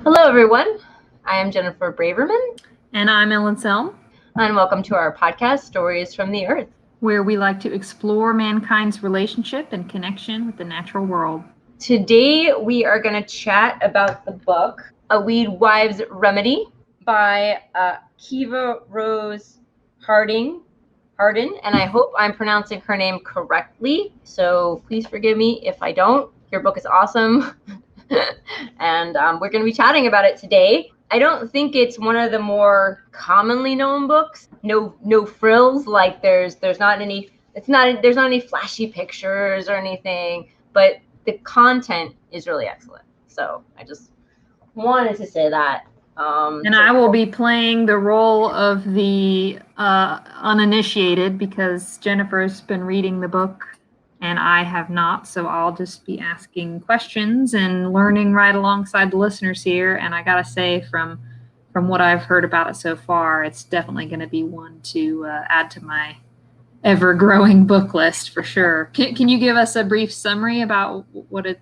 Hello, everyone. I am Jennifer Braverman. And I'm Ellen Selm. And welcome to our podcast, Stories from the Earth, where we like to explore mankind's relationship and connection with the natural world. Today, we are going to chat about the book, A Weedwife's Remedy by Kiva Rose Hardin. And I hope I'm pronouncing her name correctly. So please forgive me if I don't. Your book is awesome. And we're going to be chatting about it today. I don't think it's one of the more commonly known books. No frills, like there's not any flashy pictures or anything, but the content is really excellent. So I just wanted to say that. I will be playing the role of the uninitiated because Jennifer's been reading the book and I have not, so I'll just be asking questions and learning right alongside the listeners here. And I gotta say, from what I've heard about it so far, it's definitely going to be one to add to my ever-growing book list for sure. Can you give us a brief summary about what it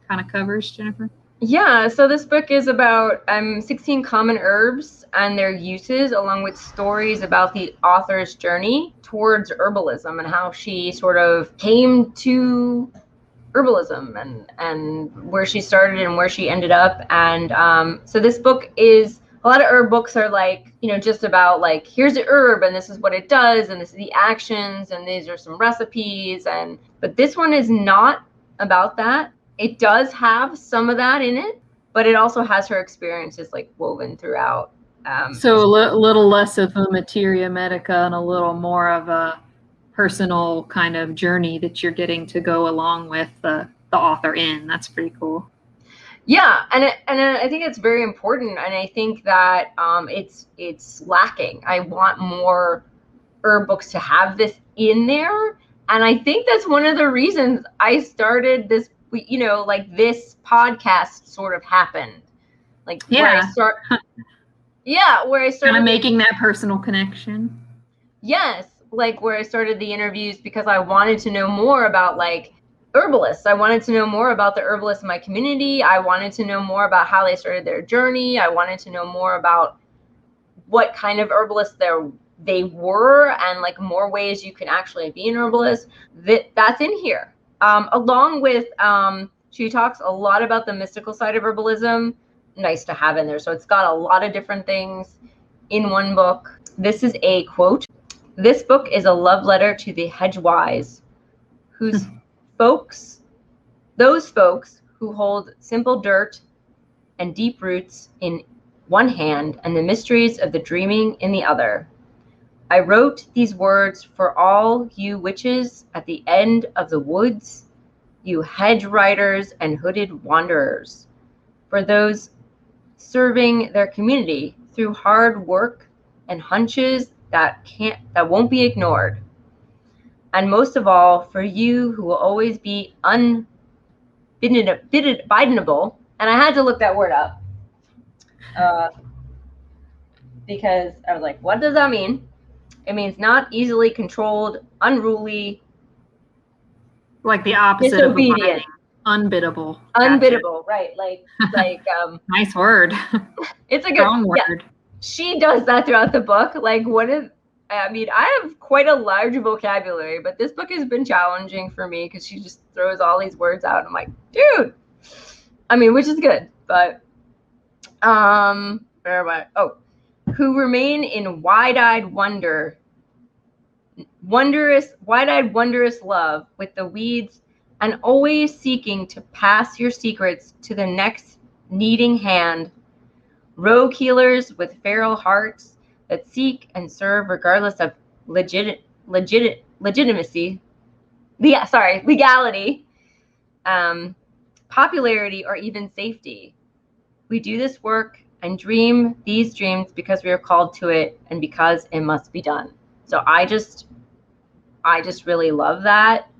kind of covers, Jennifer? Yeah, so this book is about 16 common herbs and their uses, along with stories about the author's journey towards herbalism and how she sort of came to herbalism and where she started and where she ended up. And so this book is, a lot of herb books are like, just about like, here's the herb and this is what it does and this is the actions and these are some recipes. But this one is not about that. It does have some of that in it, but it also has her experiences like woven throughout. So a little less of a materia medica and a little more of a personal kind of journey that you're getting to go along with the author in. That's pretty cool. Yeah, and I think it's very important, and I think that it's lacking. I want more herb books to have this in there, and I think that's one of the reasons I started this. Like this podcast sort of happened, like where I started kind of making that personal connection. Yes, like where I started the interviews because I wanted to know more about like herbalists. I wanted to know more about the herbalists in my community. I wanted to know more about how they started their journey. I wanted to know more about what kind of herbalists they were and like more ways you can actually be an herbalist. That's in here. Along with, she talks a lot about the mystical side of herbalism. Nice to have in there. So it's got a lot of different things in one book. This is a quote. This book is a love letter to the hedgewise, those folks who hold simple dirt and deep roots in one hand and the mysteries of the dreaming in the other. I wrote these words for all you witches at the end of the woods, you hedge riders and hooded wanderers, for those serving their community through hard work and hunches that won't be ignored. And most of all, for you who will always be unbidenable, and I had to look that word up because I was like, what does that mean? It means not easily controlled, unruly, like the opposite disobedient. Of unbiddable. Unbiddable, right? Like nice word. It's a good strong word. Yeah. She does that throughout the book. Like I have quite a large vocabulary, but this book has been challenging for me because she just throws all these words out. I'm like, dude. Which is good, but where am I? Oh, who remain in wide-eyed wondrous love with the weeds, and always seeking to pass your secrets to the next needing hand. Rogue healers with feral hearts that seek and serve regardless of legality, popularity, or even safety. We do this work and dream these dreams because we are called to it and because it must be done. So I just really love that.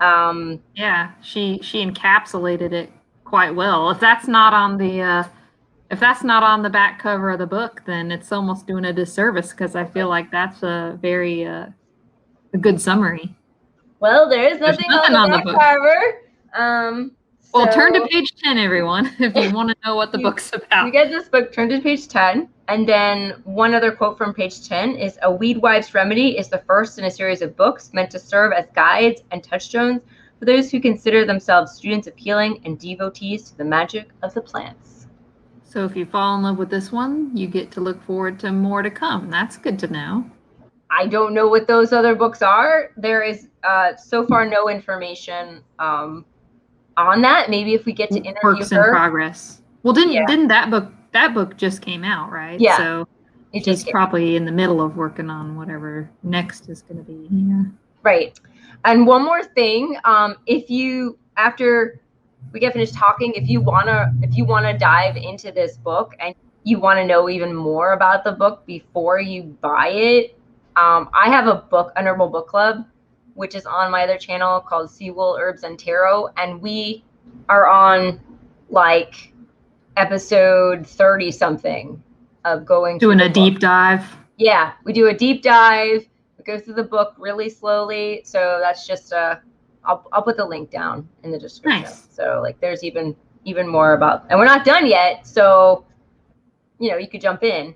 Yeah, she encapsulated it quite well. If that's not on the back cover of the book, then it's almost doing a disservice because I feel like that's a very a good summary. Well, there is nothing on the back cover. Well, turn to page 10, everyone, if you want to know what the book's about. You get this book, turn to page 10. And then one other quote from page 10 is, "A Weedwife's Remedy is the first in a series of books meant to serve as guides and touchstones for those who consider themselves students of healing and devotees to the magic of the plants." So if you fall in love with this one, you get to look forward to more to come. That's good to know. I don't know what those other books are. There is so far no information on that. Maybe if we get to interview Works in her. progress. Well, didn't that book just came out, right? Yeah. So she's probably in the middle of working on whatever next is going to be. Yeah. Right. And one more thing, if you, after we get finished talking, if you wanna dive into this book and you want to know even more about the book before you buy it, I have a herbal book club, which is on my other channel called Sea Wool, Herbs, and Tarot, and we are on like episode 30 something of doing a deep dive. Yeah, we do a deep dive. We go through the book really slowly. So that's just I'll put the link down in the description. Nice. So like there's even more about, and we're not done yet. So you could jump in.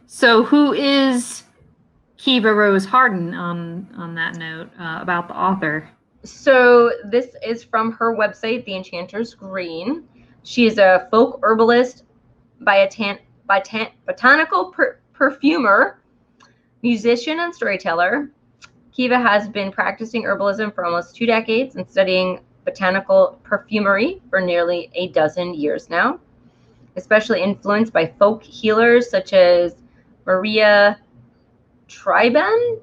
So who is Kiva Rose Hardin on that note about the author? So this is from her website, The Enchanter's Green. She is a folk herbalist, botanical perfumer, musician, and storyteller. Kiva has been practicing herbalism for almost 2 decades and studying botanical perfumery for nearly a dozen years now, especially influenced by folk healers such as Maria Treben.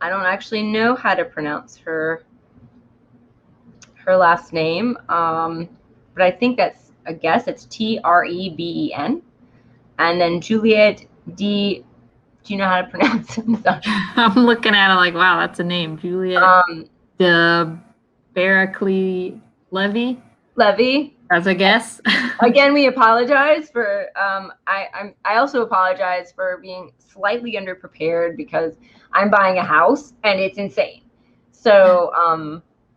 I don't actually know how to pronounce her last name, but I think I guess it's Treben. And then Juliette D. Do you know how to pronounce it? I'm looking at it like, wow, that's a name. Juliette the Bairacli Levy. Levy. As a guess. Again, we apologize for. I also apologize for being slightly underprepared because I'm buying a house and it's insane. So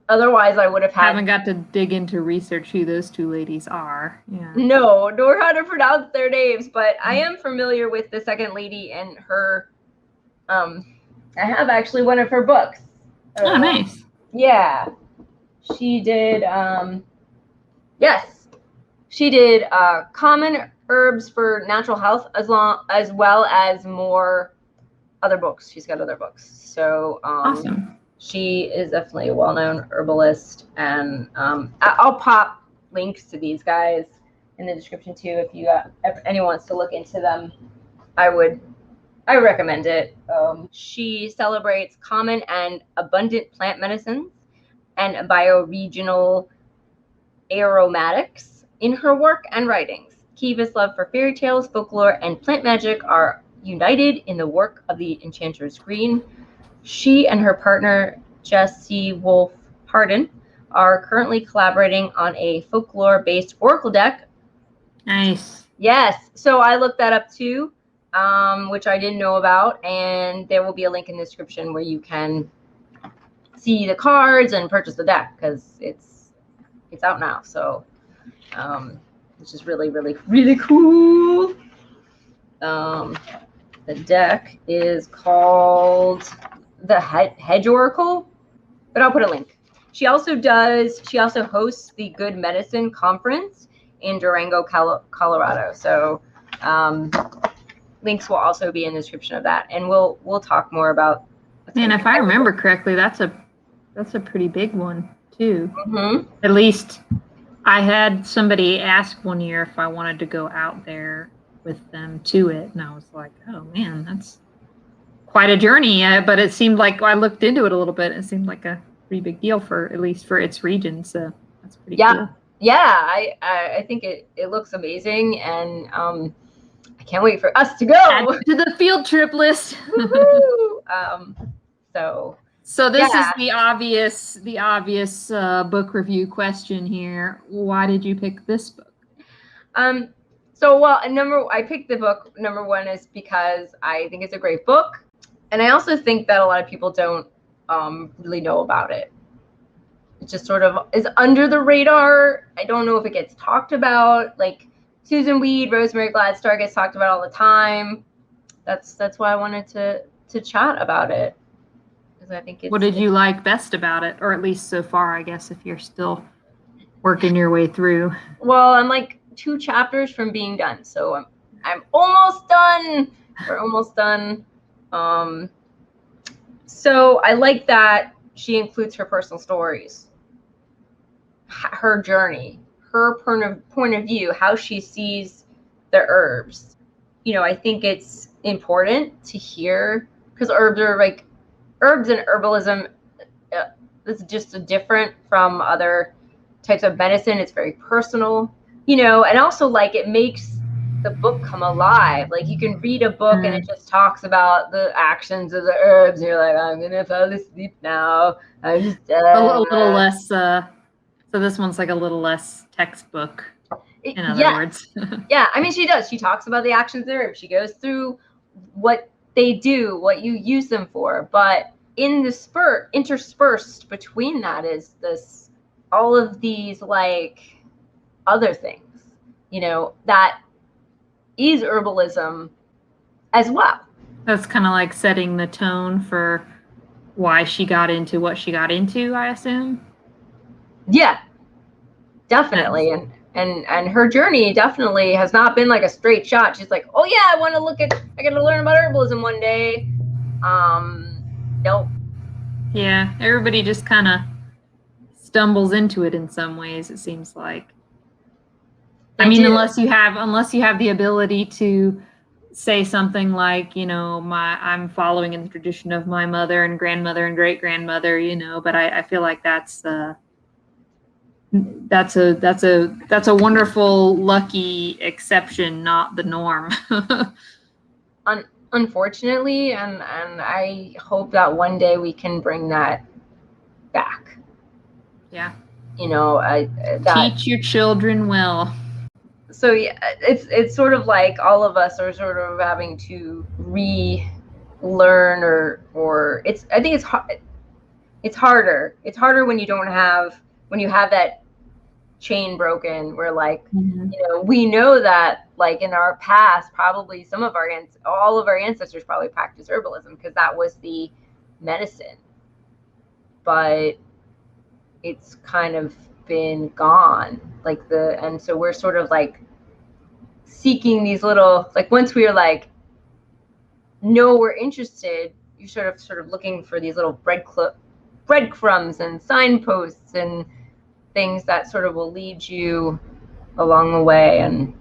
otherwise, I would have haven't got to dig into research who those two ladies are. Yeah. No, nor how to pronounce their names, but I am familiar with the second lady and her. I have actually one of her books. Oh, nice. Yeah, she did. Yes, she did common herbs for natural health, as well as more other books. She's got other books. So awesome. She is definitely a well-known herbalist, and I'll pop links to these guys in the description too. If anyone wants to look into them, I recommend it. She celebrates common and abundant plant medicines and bioregional aromatics in her work and writings. Kiva's love for fairy tales, folklore, and plant magic are united in the work of the Enchanter's Green. She and her partner, Jessie Wolf Hardin, are currently collaborating on a folklore-based oracle deck. Nice. Yes. So I looked that up too, which I didn't know about, and there will be a link in the description where you can see the cards and purchase the deck because it's out now. So, which is really, really, really cool. The deck is called the Hedge Oracle, but I'll put a link. She also hosts the Good Medicine Conference in Durango, Colorado. So links will also be in the description of that, and we'll talk more about. And if I remember correctly, that's a pretty big one too. Mm-hmm. At least I had somebody ask one year if I wanted to go out there with them to it, and I was like, oh man, that's quite a journey. But it seemed like I looked into it a little bit. It seemed like a pretty big deal at least for its region. So that's pretty cool. Yeah, I think it looks amazing, and I can't wait for us to go. Add to the field trip list. So this is the obvious book review question here. Why did you pick this book? I picked the book. Number one is because I think it's a great book, and I also think that a lot of people don't really know about it. just sort of is under the radar. I don't know if it gets talked about. Like Susan Weed, Rosemary Gladstar gets talked about all the time. That's why I wanted to chat about it. Because I think what did you like best about it, or at least so far, I guess, if you're still working your way through? Well, I'm like 2 chapters from being done, so I'm almost done. We're almost done. So I like that she includes her personal stories, her journey, her point of view, how she sees the herbs. You know, I think it's important to hear, because herbs and herbalism is just different from other types of medicine. It's very personal, you know, and also like it makes the book come alive. Like you can read a book and it just talks about the actions of the herbs and you're like, I'm gonna fall asleep now. I'm just a little less so this one's like a little less textbook, in other words. Yeah, I mean, she talks about the actions of the herbs. She goes through what they do, what you use them for, but in the interspersed between that is this all of these like other things, you know, that is herbalism as well. That's kind of like setting the tone for why she got into what she got into, I assume. Yeah, definitely. And her journey definitely has not been like a straight shot. She's like, oh yeah, I gotta learn about herbalism one day. Nope. Yeah, everybody just kind of stumbles into it in some ways, it seems like. I mean, unless you have the ability to say something like, you know, I'm following in the tradition of my mother and grandmother and great grandmother, you know, but I feel like that's a wonderful, lucky exception, not the norm. Unfortunately, and I hope that one day we can bring that back. Yeah. You know, teach your children well. So yeah, it's sort of like all of us are sort of having to relearn or I think it's harder. It's harder when you have that chain broken where like, you know, we know that like in our past, probably all of our ancestors probably practiced herbalism because that was the medicine, but it's kind of been gone, like and so we're sort of like seeking these little, like once we're like, no, we're interested, you're sort of looking for these little breadcrumbs and signposts and things that sort of will lead you along the way. And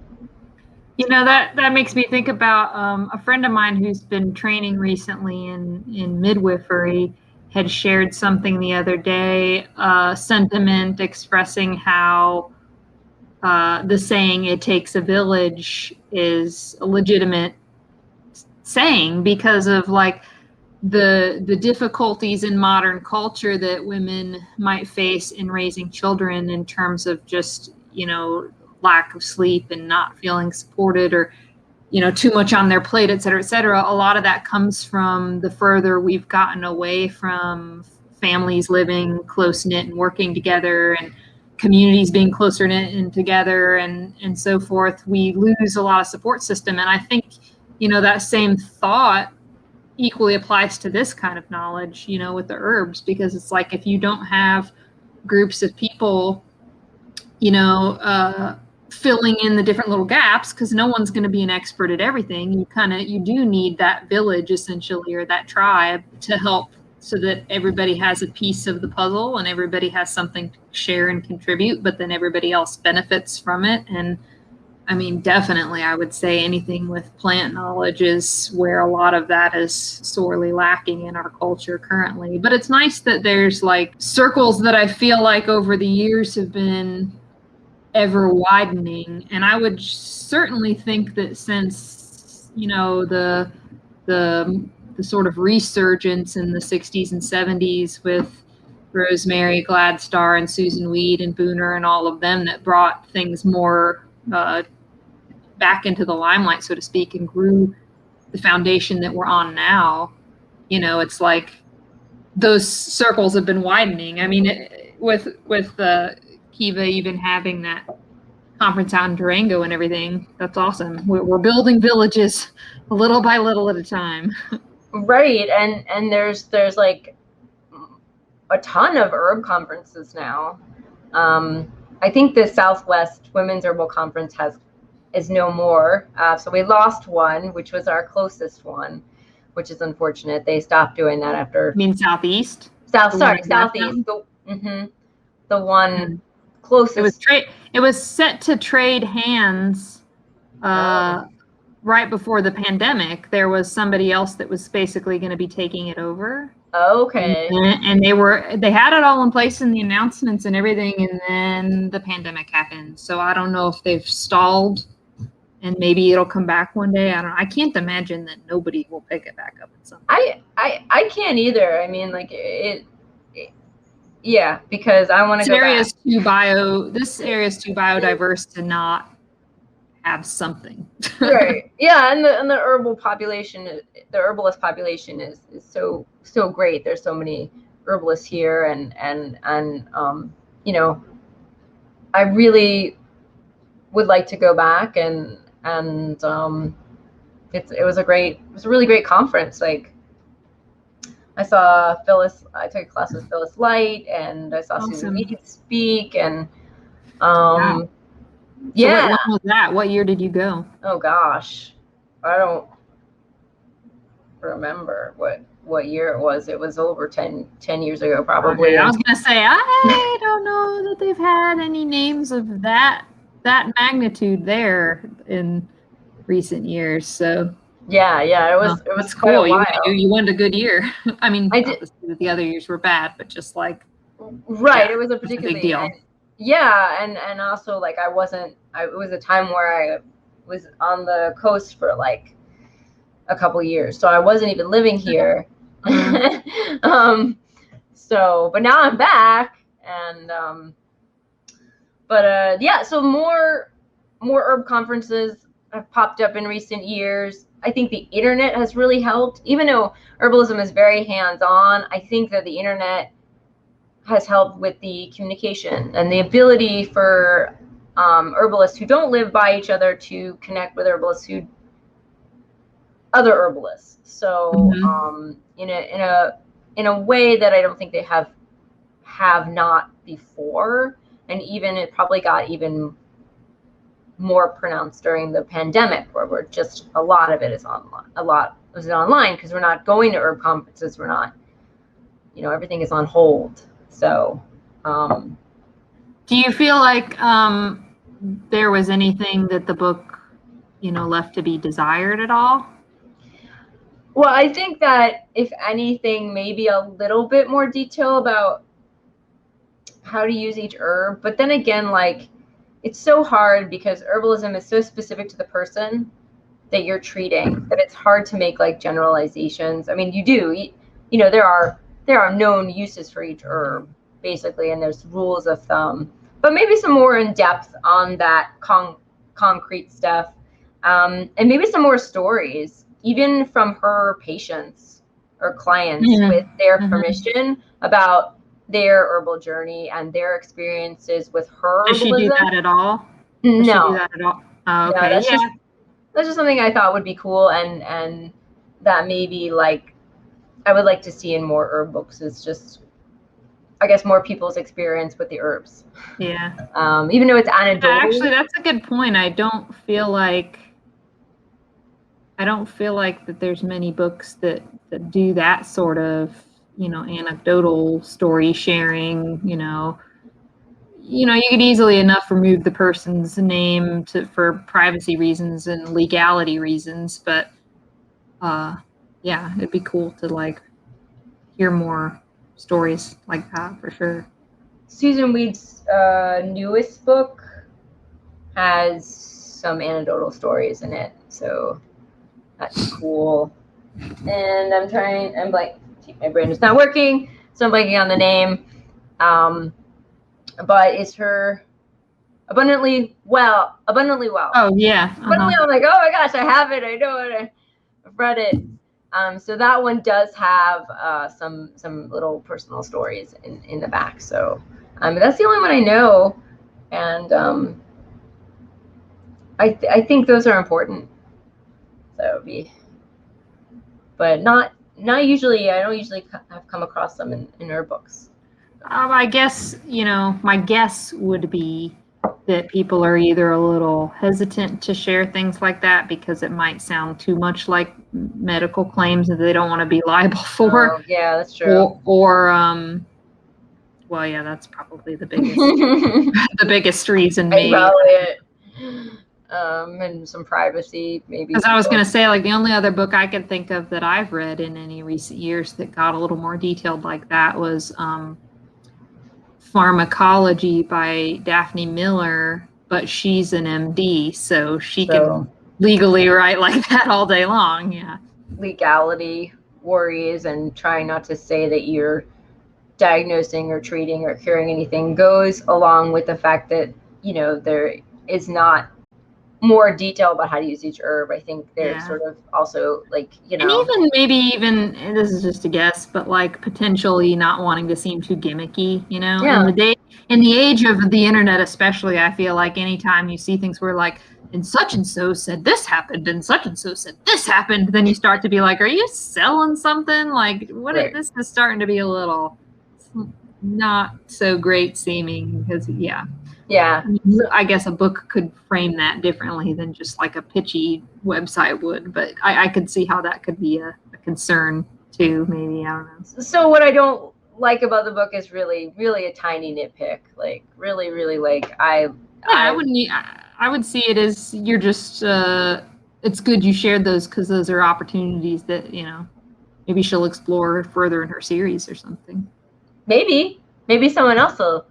you know, that makes me think about a friend of mine who's been training recently in midwifery had shared something the other day, sentiment expressing how the saying "it takes a village" is a legitimate saying because of like the difficulties in modern culture that women might face in raising children in terms of just, you know, lack of sleep and not feeling supported, or, you know, too much on their plate, et cetera, et cetera. A lot of that comes from the further we've gotten away from families living close knit and working together and communities being closer knit and together and so forth. We lose a lot of support system. And I think, you know, that same thought equally applies to this kind of knowledge, you know, with the herbs, because it's like if you don't have groups of people, you know, filling in the different little gaps, because no one's going to be an expert at everything. You do need that village essentially, or that tribe, to help so that everybody has a piece of the puzzle and everybody has something to share and contribute, but then everybody else benefits from it. And I mean, definitely, I would say anything with plant knowledge is where a lot of that is sorely lacking in our culture currently. But it's nice that there's like circles that I feel like over the years have been ever widening. And I would certainly think that since, you know, the sort of resurgence in the 60s and 70s with Rosemary Gladstar and Susan Weed and Booner and all of them, that brought things more back into the limelight, so to speak, and grew the foundation that we're on now. You know, it's like those circles have been widening. I mean, with Kiva even having that conference out in Durango and everything. That's awesome. We're building villages little by little at a time. Right, and there's like a ton of herb conferences now. I think the Southwest Women's Herbal Conference is no more. So we lost one, which was our closest one, which is unfortunate. They stopped doing that after. You mean Southeast? Southeast. The one closest. It was set to trade hands right before the pandemic. There was somebody else that was basically going to be taking it over. Okay. And they had it all in place in the announcements and everything, and then the pandemic happened. So I don't know if they've stalled, and maybe it'll come back one day. I can't imagine that nobody will pick it back up at some point. I can't either. I mean, like yeah, because I want to go back. This area is too biodiverse to not have something. Right. Yeah, and the herbal population, the herbalist population is so great. There's so many herbalists here, and you know, I really would like to go back, and it was a really great conference. Like, I saw Phyllis. I took a class with Phyllis Light, and I saw Susan Mead speak, and Wow. yeah. So when was that? What year did you go? Oh gosh, I don't remember what year it was. It was over 10 years ago, probably. Okay, I was gonna say I don't know that they've had any names of that magnitude there in recent years. So yeah, it was quite cool. a while. You went a good year. I mean, I did. The other years were bad, but just like right, it was a particularly big deal. Yeah, and also, like, it was a time where I was on the coast for like a couple years, so I wasn't even living here. So, but now I'm back, and yeah, so more herb conferences have popped up in recent years. I think the internet has really helped. Even though herbalism is very hands-on, I think that the internet has helped with the communication and the ability for herbalists who don't live by each other to connect with other herbalists. So in a way that I don't think they have not before, and even it probably got even more pronounced during the pandemic, where we're just a lot of it is online. A lot is online because we're not going to herb conferences. We're not, everything is on hold. So, do you feel like there was anything that the book, left to be desired at all? Well, I think that if anything, maybe a little bit more detail about how to use each herb. But then again, like, it's so hard because herbalism is so specific to the person that you're treating that it's hard to make like generalizations. I mean, there are known uses for each herb, basically, and there's rules of thumb, but maybe some more in depth on that concrete stuff, and maybe some more stories, even from her patients or clients, with their permission, about their herbal journey and their experiences with her herbalism. Does she do that at all? No. Does she do that at all? Oh, okay. No, that's just something I thought would be cool, and that maybe, like, I would like to see in more herb books, is just, I guess, more people's experience with the herbs. Yeah. Even though it's anecdotal. Actually, that's a good point. I don't feel like that there's many books that do that sort of, anecdotal story sharing. You could easily enough remove the person's name for privacy reasons and legality reasons, but yeah, it'd be cool to like hear more stories like that for sure. Susan Weed's newest book has some anecdotal stories in it, so that's cool. And my brain is not working, so I'm blanking on the name. But it's her Abundantly Well. Oh yeah. Abundantly, I'm like, oh my gosh, I have it. I know it. I've read it. So that one does have some little personal stories in the back. So That's the only one I know, and I think those are important. So but not usually. I don't usually have come across them in her books. I guess, my guess would be that people are either a little hesitant to share things like that because it might sound too much like medical claims that they don't want to be liable for. Oh, yeah, that's true. Well, yeah, that's probably the biggest reason, maybe. Probably it. And some privacy, maybe. Because I was going to say, like, the only other book I can think of that I've read in any recent years that got a little more detailed like that was Pharmacology by Daphne Miller, but she's an MD, so she can legally write like that all day long. Yeah. Legality worries and trying not to say that you're diagnosing or treating or curing anything goes along with the fact that, there is not more detail about how to use each herb. I think they're sort of also like, And even this is just a guess, but like potentially not wanting to seem too gimmicky, Yeah. In the age of the internet, especially, I feel like anytime you see things where like, and so said this happened, and so said this happened, then you start to be like, are you selling something? Like, what? Right. This is starting to be a little not so great seeming because, yeah. I guess a book could frame that differently than just like a pitchy website would, but I could see how that could be a concern too, maybe. I don't know. So what I don't like about the book is really, really a tiny nitpick. Like really, really like I would see it as you're just it's good you shared those because those are opportunities that, maybe she'll explore further in her series or something. Maybe someone else will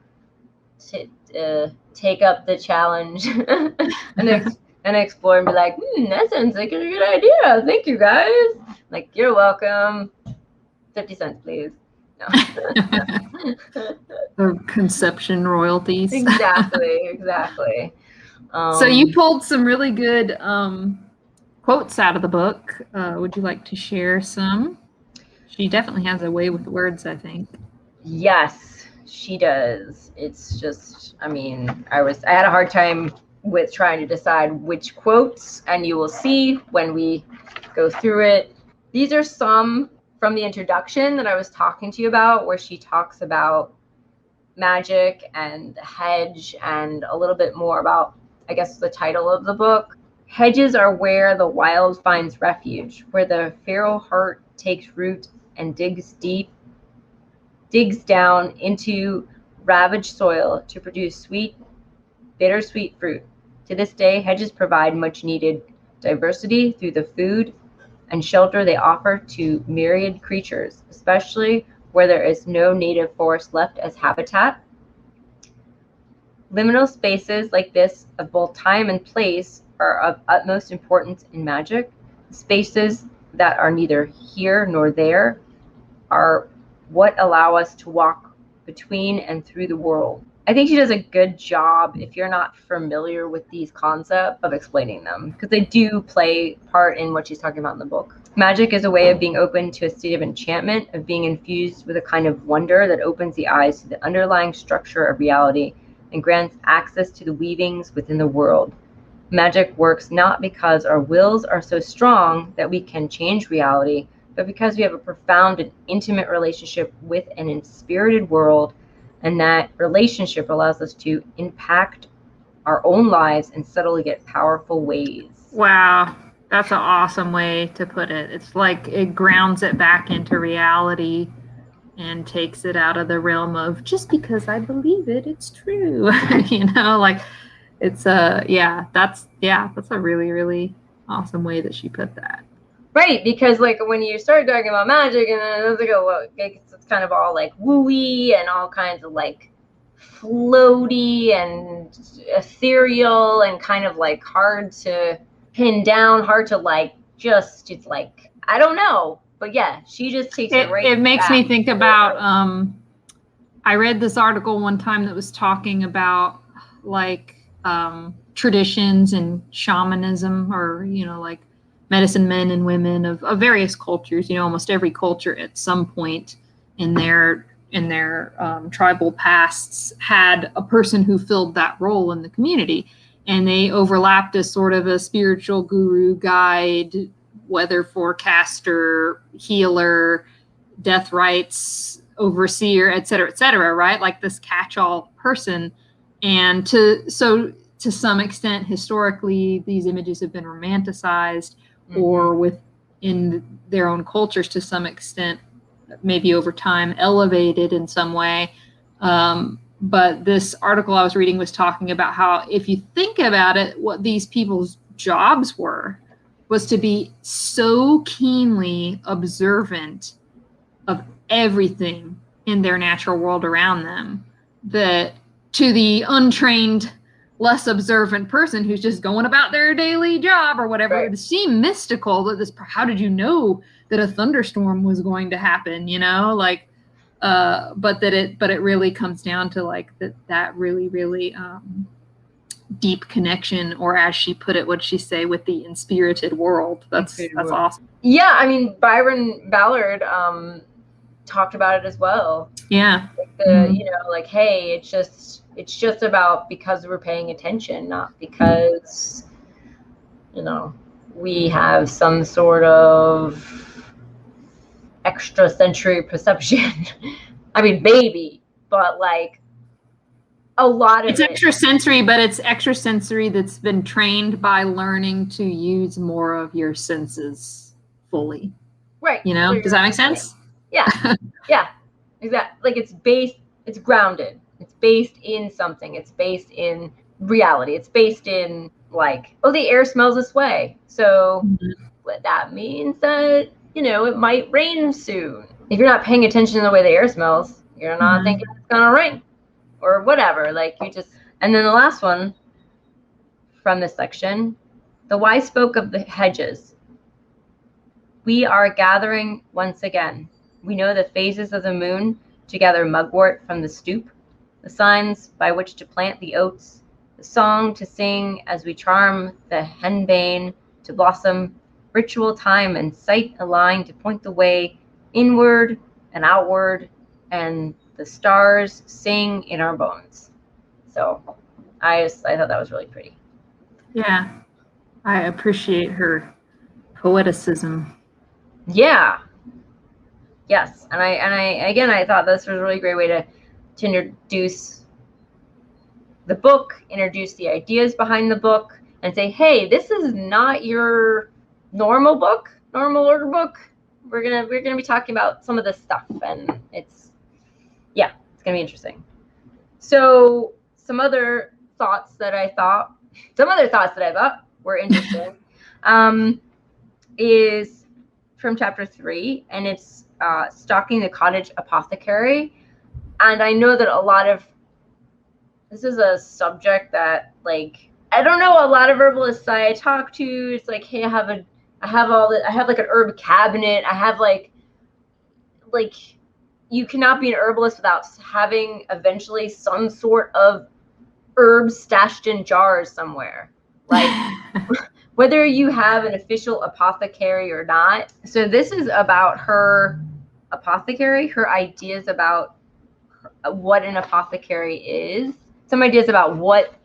take up the challenge and explore and be like, that sounds like a good idea. Thank you, guys. Like, you're welcome. 50 cents, please. No. Or conception royalties. Exactly. So you pulled some really good quotes out of the book. Would you like to share some? She definitely has a way with words, I think. Yes, she does. It's just, I had a hard time with trying to decide which quotes, and you will see when we go through it. These are some from the introduction that I was talking to you about, where she talks about magic and the hedge and a little bit more about, I guess, the title of the book. Hedges are where the wild finds refuge, where the feral heart takes root and digs down into ravaged soil to produce bittersweet fruit. To this day, hedges provide much needed diversity through the food and shelter they offer to myriad creatures, especially where there is no native forest left as habitat. Liminal spaces like this of both time and place are of utmost importance in magic. Spaces that are neither here nor there are what allow us to walk between and through the world. I think she does a good job, if you're not familiar with these concepts, of explaining them, because they do play part in what she's talking about in the book. Magic is a way of being open to a state of enchantment, of being infused with a kind of wonder that opens the eyes to the underlying structure of reality and grants access to the weavings within the world. Magic works not because our wills are so strong that we can change reality, but because we have a profound and intimate relationship with an inspirited world, and that relationship allows us to impact our own lives in subtle yet powerful ways. Wow, that's an awesome way to put it. It's like it grounds it back into reality and takes it out of the realm of just because I believe it, it's true. Like it's that's a really, really awesome way that she put that. Right, because like when you start talking about magic, and then it's kind of all like wooey and all kinds of like floaty and ethereal and kind of like hard to pin down, hard to like just, it's like, I don't know. But yeah, she just takes it right. It makes me think about, I read this article one time that was talking about like traditions and shamanism, or, like medicine men and women of various cultures. Almost every culture at some point in their tribal pasts had a person who filled that role in the community, and they overlapped as sort of a spiritual guru, guide, weather forecaster, healer, death rites overseer, et cetera, right? Like this catch-all person. And to some extent, historically, these images have been romanticized, or within their own cultures to some extent, maybe over time, elevated in some way. But this article I was reading was talking about how, if you think about it, what these people's jobs was to be so keenly observant of everything in their natural world around them that to the untrained, less observant person who's just going about their daily job or whatever, it would seem mystical that this, how did you know that a thunderstorm was going to happen, you know, like, but it really comes down to like that really, really deep connection, or as she put it, what'd she say, with the inspirited world. That's awesome. Yeah, I mean, Byron Ballard talked about it as well. Yeah. Like you know, like, hey, it's just about because we're paying attention, not because, you know, we have some sort of extra sensory perception. I mean, maybe, but like a lot of it's extrasensory, but it's extrasensory that's been trained by learning to use more of your senses fully. Right. You know, does that make sense? Yeah. Yeah. Exactly. Like it's grounded. It's based in something. It's based in reality. It's based in like, oh, the air smells this way. So what that means that, you know, it might rain soon. If you're not paying attention to the way the air smells, you're not thinking it's gonna rain or whatever. Like you just, and then the last one from this section, the wise spoke of the hedges. We are gathering once again. We know the phases of the moon to gather mugwort from the stoop, the signs by which to plant the oats, the song to sing as we charm the henbane to blossom, ritual time and sight aligned to point the way inward and outward, and the stars sing in our bones. So I thought that was really pretty. Yeah, I appreciate her poeticism. Yeah. Yes, and I thought this was a really great way to introduce the book, introduce the ideas behind the book, and say, hey, this is not your normal order book. We're gonna be talking about some of this stuff, and it's gonna be interesting. So some other thoughts that I thought were interesting is from chapter 3, and it's stalking the cottage apothecary. And I know that this is a subject that, like, I don't know, a lot of herbalists I talk to, it's like, hey, I have like an herb cabinet. I have like you cannot be an herbalist without having eventually some sort of herbs stashed in jars somewhere. Like whether you have an official apothecary or not. So this is about her apothecary, her ideas about what an apothecary is, some ideas about what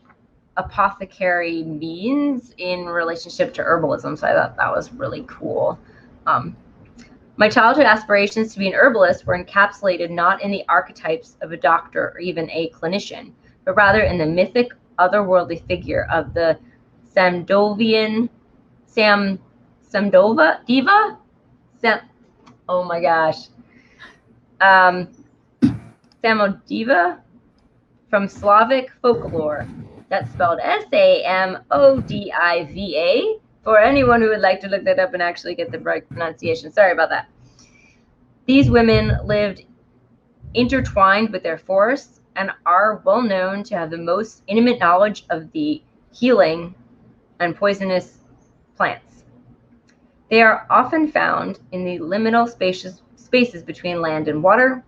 apothecary means in relationship to herbalism. So I thought that was really cool. My childhood aspirations to be an herbalist were encapsulated not in the archetypes of a doctor or even a clinician, but rather in the mythic otherworldly figure of the Samdovian Samdova diva? Oh my gosh. Samodiva from Slavic folklore. That's spelled Samodiva, for anyone who would like to look that up and actually get the right pronunciation. Sorry about that. These women lived intertwined with their forests and are well known to have the most intimate knowledge of the healing and poisonous plants. They are often found in the liminal spaces between land and water,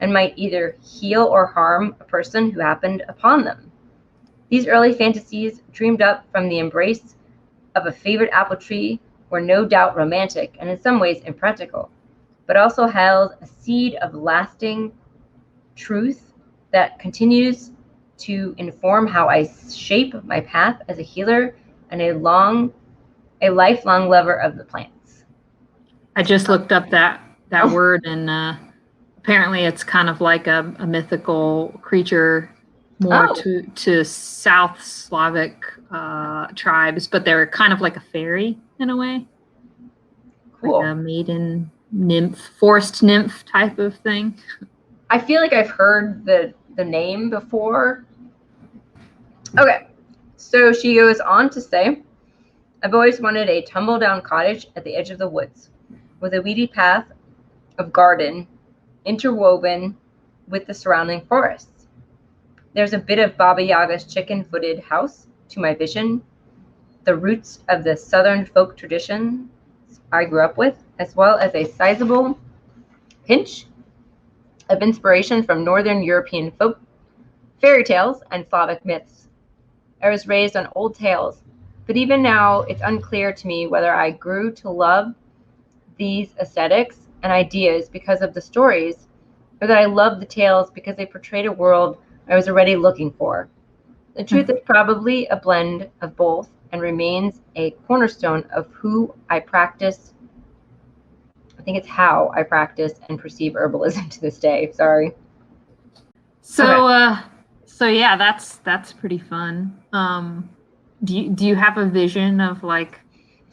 and might either heal or harm a person who happened upon them. These early fantasies, dreamed up from the embrace of a favorite apple tree, were no doubt romantic and in some ways impractical, but also held a seed of lasting truth that continues to inform how I shape my path as a healer and a lifelong lover of the plants. I just looked up that word, and apparently it's kind of like a mythical creature, more to South Slavic tribes, but they're kind of like a fairy in a way. Cool. Like a maiden nymph, forest nymph type of thing. I feel like I've heard the name before. Okay, so she goes on to say, I've always wanted a tumble-down cottage at the edge of the woods, with a weedy path of garden interwoven with the surrounding forests. There's a bit of Baba Yaga's chicken-footed house to my vision, the roots of the Southern folk traditions I grew up with, as well as a sizable pinch of inspiration from Northern European folk fairy tales and Slavic myths. I was raised on old tales, but even now it's unclear to me whether I grew to love these aesthetics and ideas because of the stories, or that I loved the tales because they portrayed a world I was already looking for. The truth is probably a blend of both and remains a cornerstone of who I practice. I think it's how I practice and perceive herbalism to this day. Sorry. So, okay. So yeah, that's pretty fun. Do you have a vision of like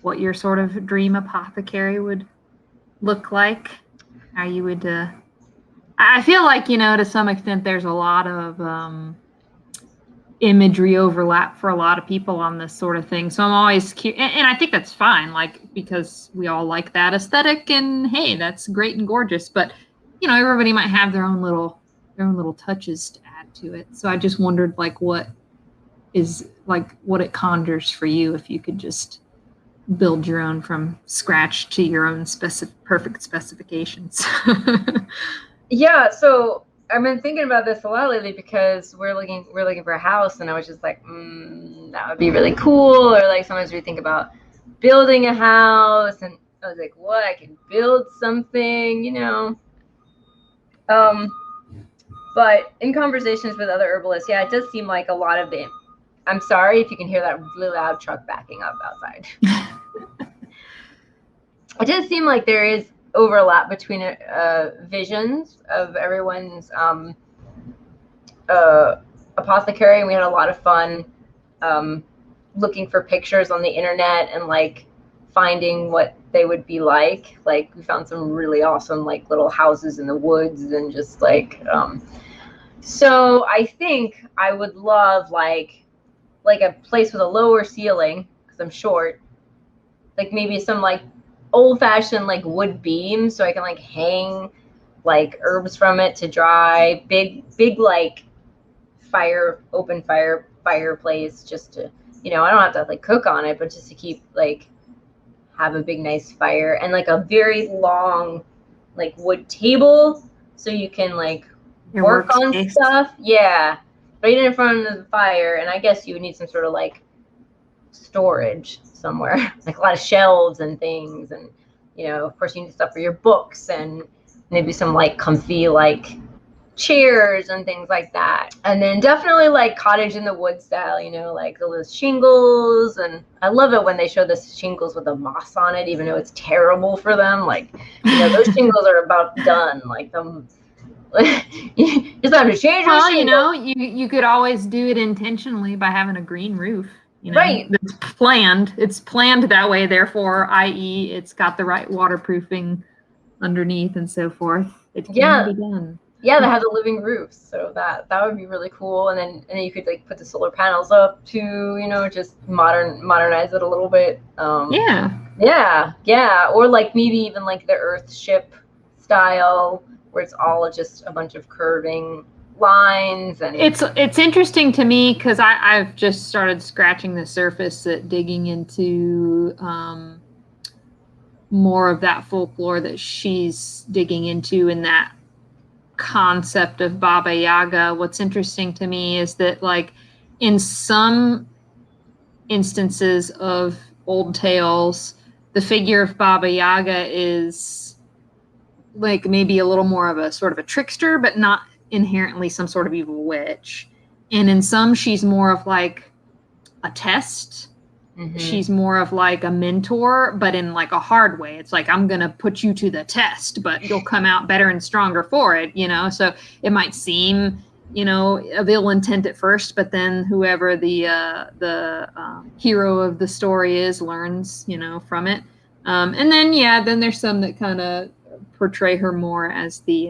what your sort of dream apothecary would look like? How you would? I feel like, to some extent, there's a lot of imagery overlap for a lot of people on this sort of thing. So I'm always curious, and I think that's fine, like, because we all like that aesthetic, and hey, that's great and gorgeous. But everybody might have their own little touches to add to it. So I just wondered, like, what it conjures for you if you could just build your own from scratch to your own perfect specifications. Yeah, so I've been thinking about this a lot lately because we're looking for a house, and I was just like, that would be really cool. Or like sometimes we think about building a house, and I was like, what? I can build something, But in conversations with other herbalists, yeah, it does seem like a lot of it. I'm sorry if you can hear that really loud truck backing up outside. It does seem like there is overlap between visions of everyone's apothecary, and we had a lot of fun looking for pictures on the internet and like finding what they would be like. Like we found some really awesome like little houses in the woods, and just like so I think I would love like a place with a lower ceiling because I'm short, like maybe some like old-fashioned like wood beams so I can like hang like herbs from it to dry, big like open fireplace, just to I don't have to like cook on it, but just to keep like have a big nice fire, and like a very long like wood table so you can like work on stuff. Yeah, right in front of the fire. And I guess you would need some sort of like storage somewhere, like a lot of shelves and things, and of course you need stuff for your books, and maybe some like comfy like chairs and things like that. And then definitely like cottage in the woods style, like those shingles. And I love it when they show the shingles with the moss on it, even though it's terrible for them. Like those shingles are about done. Like them. Just have to change. Well, you could always do it intentionally by having a green roof. Right. It's planned. It's planned that way. Therefore, i.e., it's got the right waterproofing underneath and so forth. It can be done. Yeah, they have the living roofs, so that would be really cool. And then you could like put the solar panels up to just modernize it a little bit. Yeah. Or like maybe even like the Earth ship style, where it's all just a bunch of curving lines. And it's interesting to me because I've just started scratching the surface at digging into more of that folklore that she's digging into, in that concept of Baba Yaga. What's interesting to me is that like in some instances of old tales, the figure of Baba Yaga is like maybe a little more of a sort of a trickster, but not inherently some sort of evil witch. And in some, she's more of like a test. Mm-hmm. She's more of like a mentor, but in like a hard way. It's like, I'm going to put you to the test, but you'll come out better and stronger for it, you know? So it might seem, you know, of ill intent at first, but then whoever the hero of the story is learns, you know, from it. And then, then there's some that kind of portray her more as the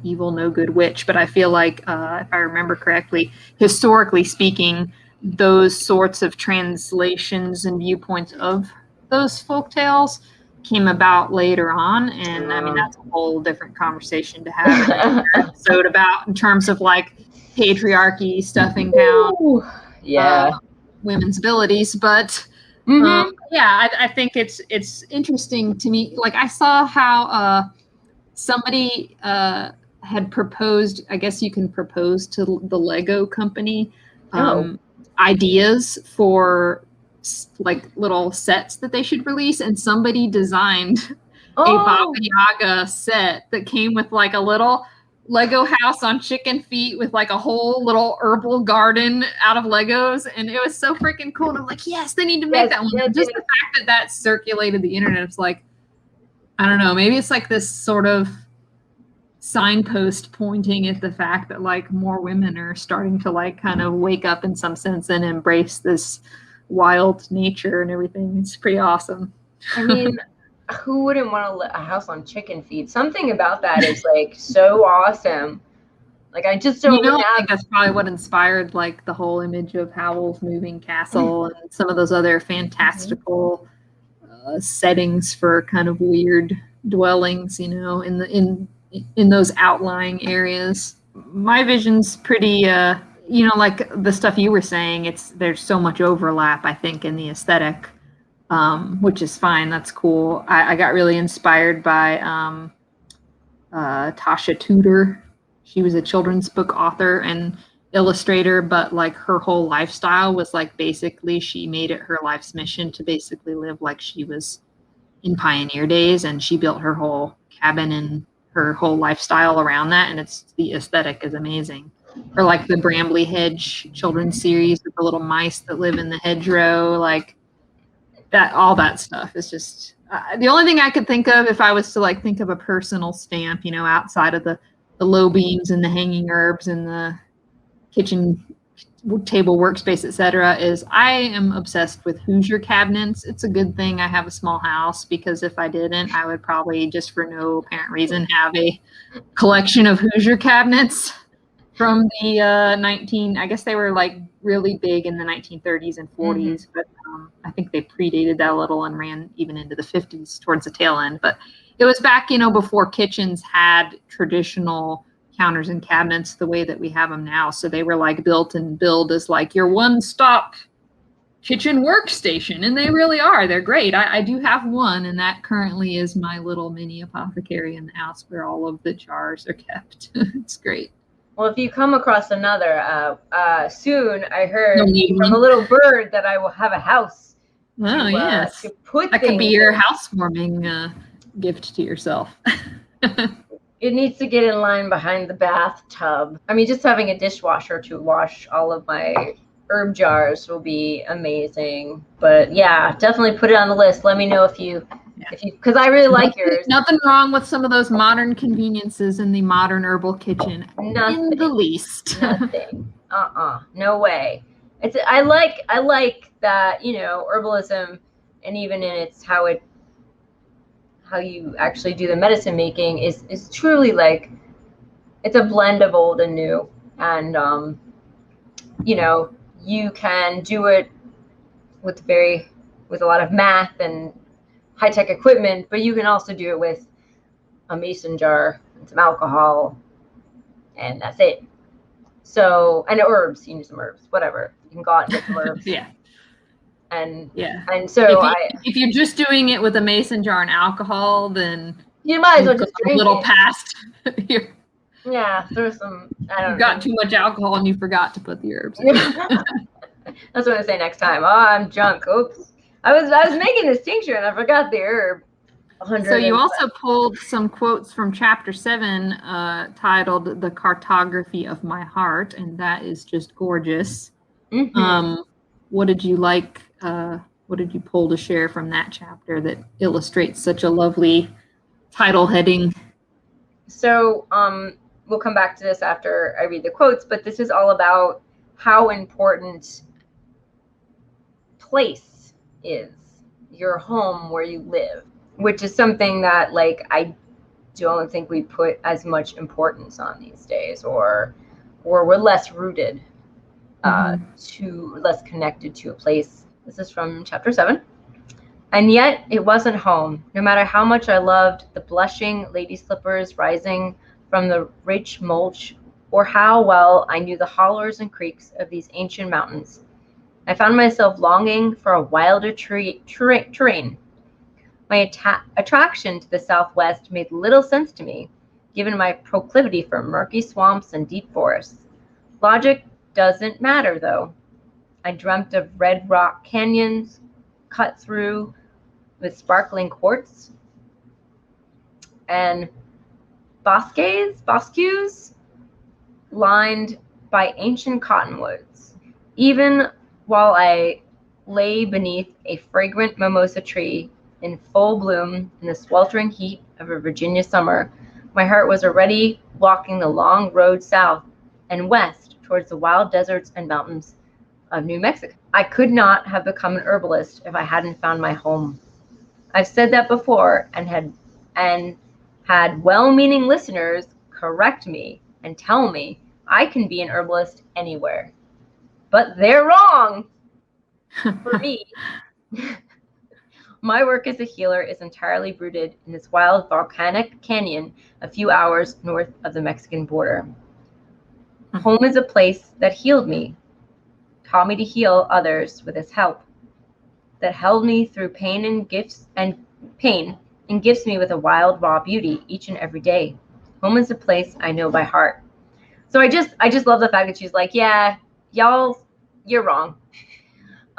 evil, no good witch. But I feel like, if I remember correctly, historically speaking, those sorts of translations and viewpoints of those folk tales came about later on. And I mean, that's a whole different conversation to have an episode about in terms of like patriarchy stuffing down women's abilities. But I think it's interesting to me. Like I saw how somebody had proposed, I guess you can propose to the Lego company ideas for like little sets that they should release, and somebody designed a Baba Yaga set that came with like a little Lego house on chicken feet with like a whole little herbal garden out of Legos, and it was so freaking cool. And I'm like, yes, they need to make that one. Just the fact that circulated the internet, it's like, I don't know, maybe it's like this sort of signpost pointing at the fact that like more women are starting to like kind of wake up in some sense and embrace this wild nature and everything. It's pretty awesome. I mean, who wouldn't want a house on chicken feet? Something about that is like so awesome. Like I just don't I think that's probably what inspired like the whole image of Howl's Moving Castle and some of those other fantastical settings for kind of weird dwellings, you know, in those outlying areas. My vision's pretty, like the stuff you were saying, there's so much overlap, I think, in the aesthetic, which is fine. That's cool. I got really inspired by Tasha Tudor. She was a children's book author and illustrator, but like her whole lifestyle was like basically she made it her life's mission to basically live like she was in pioneer days, and she built her whole cabin and her whole lifestyle around that, and the aesthetic is amazing. Or like the Brambley Hedge children's series with the little mice that live in the hedgerow, like that. All that stuff is just the only thing I could think of if I was to like think of a personal stamp, you know, outside of the low beams and the hanging herbs and the kitchen table workspace, etc., is I am obsessed with Hoosier cabinets. It's a good thing I have a small house, because if I didn't, I would probably, just for no apparent reason, have a collection of Hoosier cabinets from the I guess they were like really big in the 1930s and 40s, but I think they predated that a little and ran even into the 50s towards the tail end. But it was back, you know, before kitchens had traditional counters and cabinets the way that we have them now. So they were like built and billed as like your one-stop kitchen workstation, and they really are. They're great. I do have one, and that currently is my little mini apothecary in the house where all of the jars are kept. It's great. Well, if you come across another soon, I heard from a little bird that I will have a house. Yes. To put that could be your housewarming gift to yourself. It needs to get in line behind the bathtub. I mean, just having a dishwasher to wash all of my herb jars will be amazing. But yeah, definitely put it on the list. Let me know if you, because I really like yours. Nothing wrong with some of those modern conveniences in the modern herbal kitchen. Nothing. In the least. Nothing. No way. I like that, you know, herbalism, and even in its how you actually do the medicine making is truly like, it's a blend of old and new. And, you know, you can do it with a lot of math and high-tech equipment, but you can also do it with a mason jar and some alcohol, and that's it. So, and herbs, you need some herbs, whatever. You can go out and get some herbs. Yeah. And so if you're just doing it with a mason jar and alcohol, then you might as well just drink a little it. Past here. Yeah, there's some. I don't know. You got too much alcohol and you forgot to put the herbs in. That's what I say next time. Oh, I'm drunk. Oops. I was making this tincture and I forgot the herb. So you also pulled some quotes from chapter 7 titled The Cartography of My Heart, and that is just gorgeous. What did you like? What did you pull to share from that chapter that illustrates such a lovely title heading? So we'll come back to this after I read the quotes, but this is all about how important place is, your home where you live, which is something that like I don't think we put as much importance on these days, or we're less rooted to less connected to a place. This is from chapter 7. And yet it wasn't home, no matter how much I loved the blushing lady slippers rising from the rich mulch, or how well I knew the hollers and creeks of these ancient mountains. I found myself longing for a wilder terrain. My attraction to the Southwest made little sense to me, given my proclivity for murky swamps and deep forests. Logic doesn't matter, though. I dreamt of red rock canyons cut through with sparkling quartz and bosques lined by ancient cottonwoods. Even while I lay beneath a fragrant mimosa tree in full bloom in the sweltering heat of a Virginia summer, my heart was already walking the long road south and west towards the wild deserts and mountains of New Mexico. I could not have become an herbalist if I hadn't found my home. I've said that before and had well-meaning listeners correct me and tell me I can be an herbalist anywhere. But they're wrong. For me, my work as a healer is entirely rooted in this wild volcanic canyon a few hours north of the Mexican border. Home is a place that healed me, taught me to heal others with its help, that held me through pain and gifts me with a wild raw beauty each and every day. Home is a place I know by heart. So I just love the fact that she's like, yeah, y'all, you're wrong.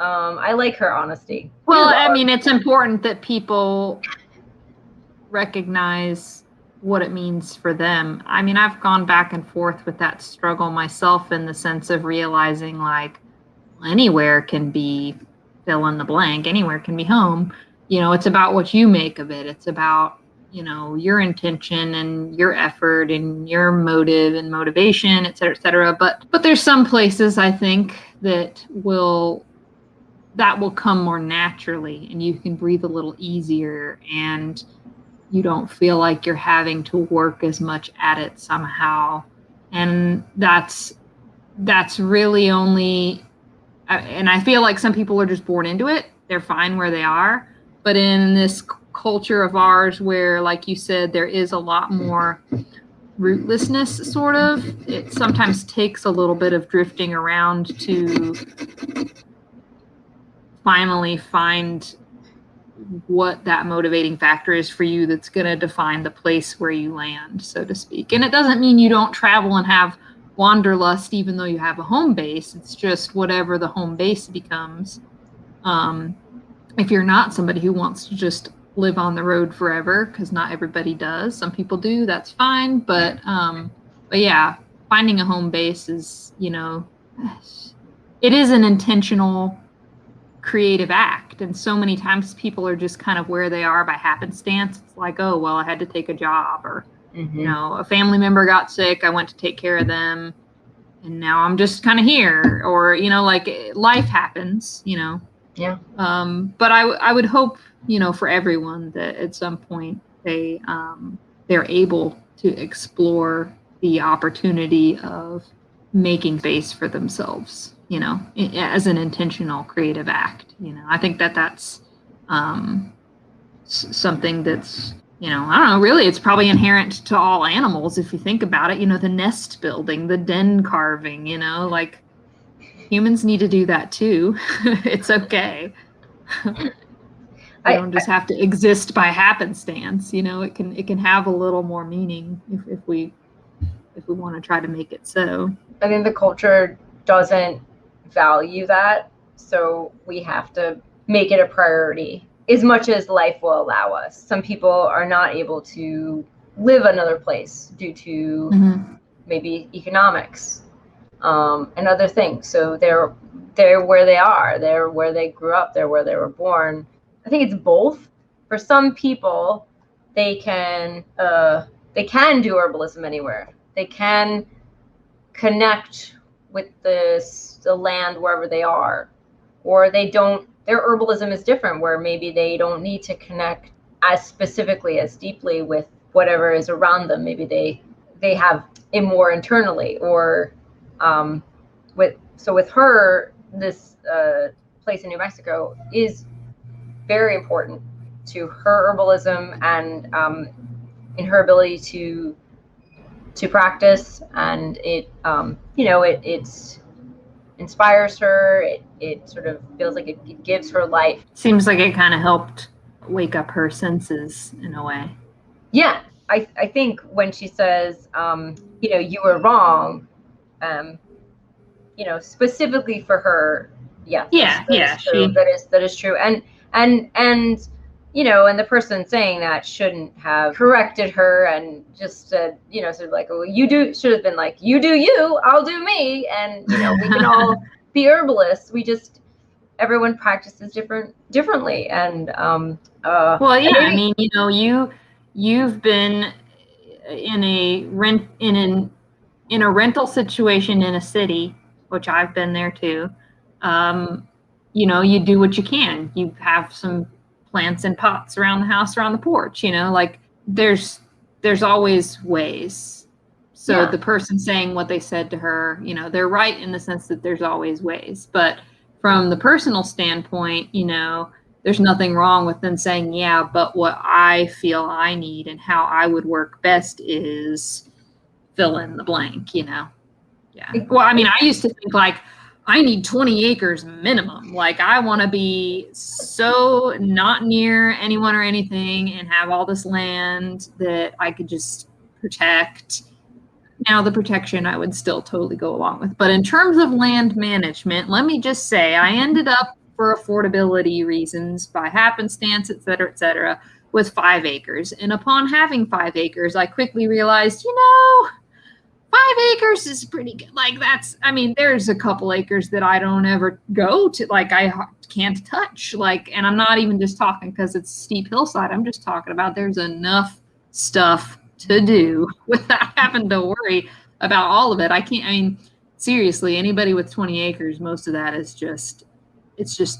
I like her honesty. Well, I mean, it's important that people recognize what it means for them. I mean, I've gone back and forth with that struggle myself, in the sense of realizing like anywhere can be fill in the blank, anywhere can be home. You know, it's about what you make of it. It's about, you know, your intention and your effort and your motive and motivation, et cetera, et cetera. But there's some places I think that will come more naturally, and you can breathe a little easier, and you don't feel like you're having to work as much at it somehow. And that's really only, and I feel like some people are just born into it. They're fine where they are. But in this culture of ours where, like you said, there is a lot more rootlessness, sort of, it sometimes takes a little bit of drifting around to finally find what that motivating factor is for you that's going to define the place where you land, so to speak. And it doesn't mean you don't travel and have wanderlust even though you have a home base. It's just whatever the home base becomes. If you're not somebody who wants to just live on the road forever, because not everybody does, some people do, that's fine. But yeah, finding a home base is, you know, it is an intentional creative act. And so many times people are just kind of where they are by happenstance. It's like, oh, well, I had to take a job, or you know, a family member got sick, I went to take care of them, and now I'm just kind of here. Or, you know, like life happens, you know. Yeah. But I would hope, you know, for everyone that at some point they're able to explore the opportunity of making space for themselves, you know, as an intentional creative act. You know, I think that's something that's, you know, I don't know, really, it's probably inherent to all animals if you think about it. You know, the nest building, the den carving, you know, like humans need to do that too. It's okay. You don't just have to exist by happenstance. You know, it can have a little more meaning if we want to try to make it so. I think the culture doesn't value that, so we have to make it a priority as much as life will allow us. Some people are not able to live another place due to maybe economics and other things. So they're where they are. They're where they grew up. They're where they were born. I think it's both. For some people, they can do herbalism anywhere. They can connect with the land wherever they are, or they don't. Their herbalism is different, where maybe they don't need to connect as specifically, as deeply with whatever is around them. Maybe they have it more internally, or with her, this place in New Mexico is very important to her herbalism and in her ability to practice, and it it inspires her. It sort of feels like it gives her life. Seems like it kind of helped wake up her senses in a way. Yeah, I think when she says, you were wrong, specifically for her, that is true. And the person saying that shouldn't have corrected her and just said, sort of like, well, should have been like, you do you, I'll do me, and we can all be herbalists. Everyone practices differently, and you've been in a rental situation in a city, which I've been there too. You do what you can. You have some plants in pots around the house, around the porch, like there's always ways. So the person saying what they said to her, they're right in the sense that there's always ways. But from the personal standpoint, there's nothing wrong with them saying, yeah, but what I feel I need and how I would work best is fill in the blank, Yeah. Well, I mean, I used to think like, I need 20 acres minimum. Like, I want to be so not near anyone or anything and have all this land that I could just protect. Now, the protection I would still totally go along with. But in terms of land management, let me just say I ended up, for affordability reasons, by happenstance, et cetera, with 5 acres. And upon having 5 acres, I quickly realized, 5 acres is pretty good. Like, there's a couple acres that I don't ever go to, like, I can't touch. Like, and I'm not even just talking because it's steep hillside. I'm just talking about there's enough stuff to do without having to worry about all of it. Seriously, anybody with 20 acres, most of that is just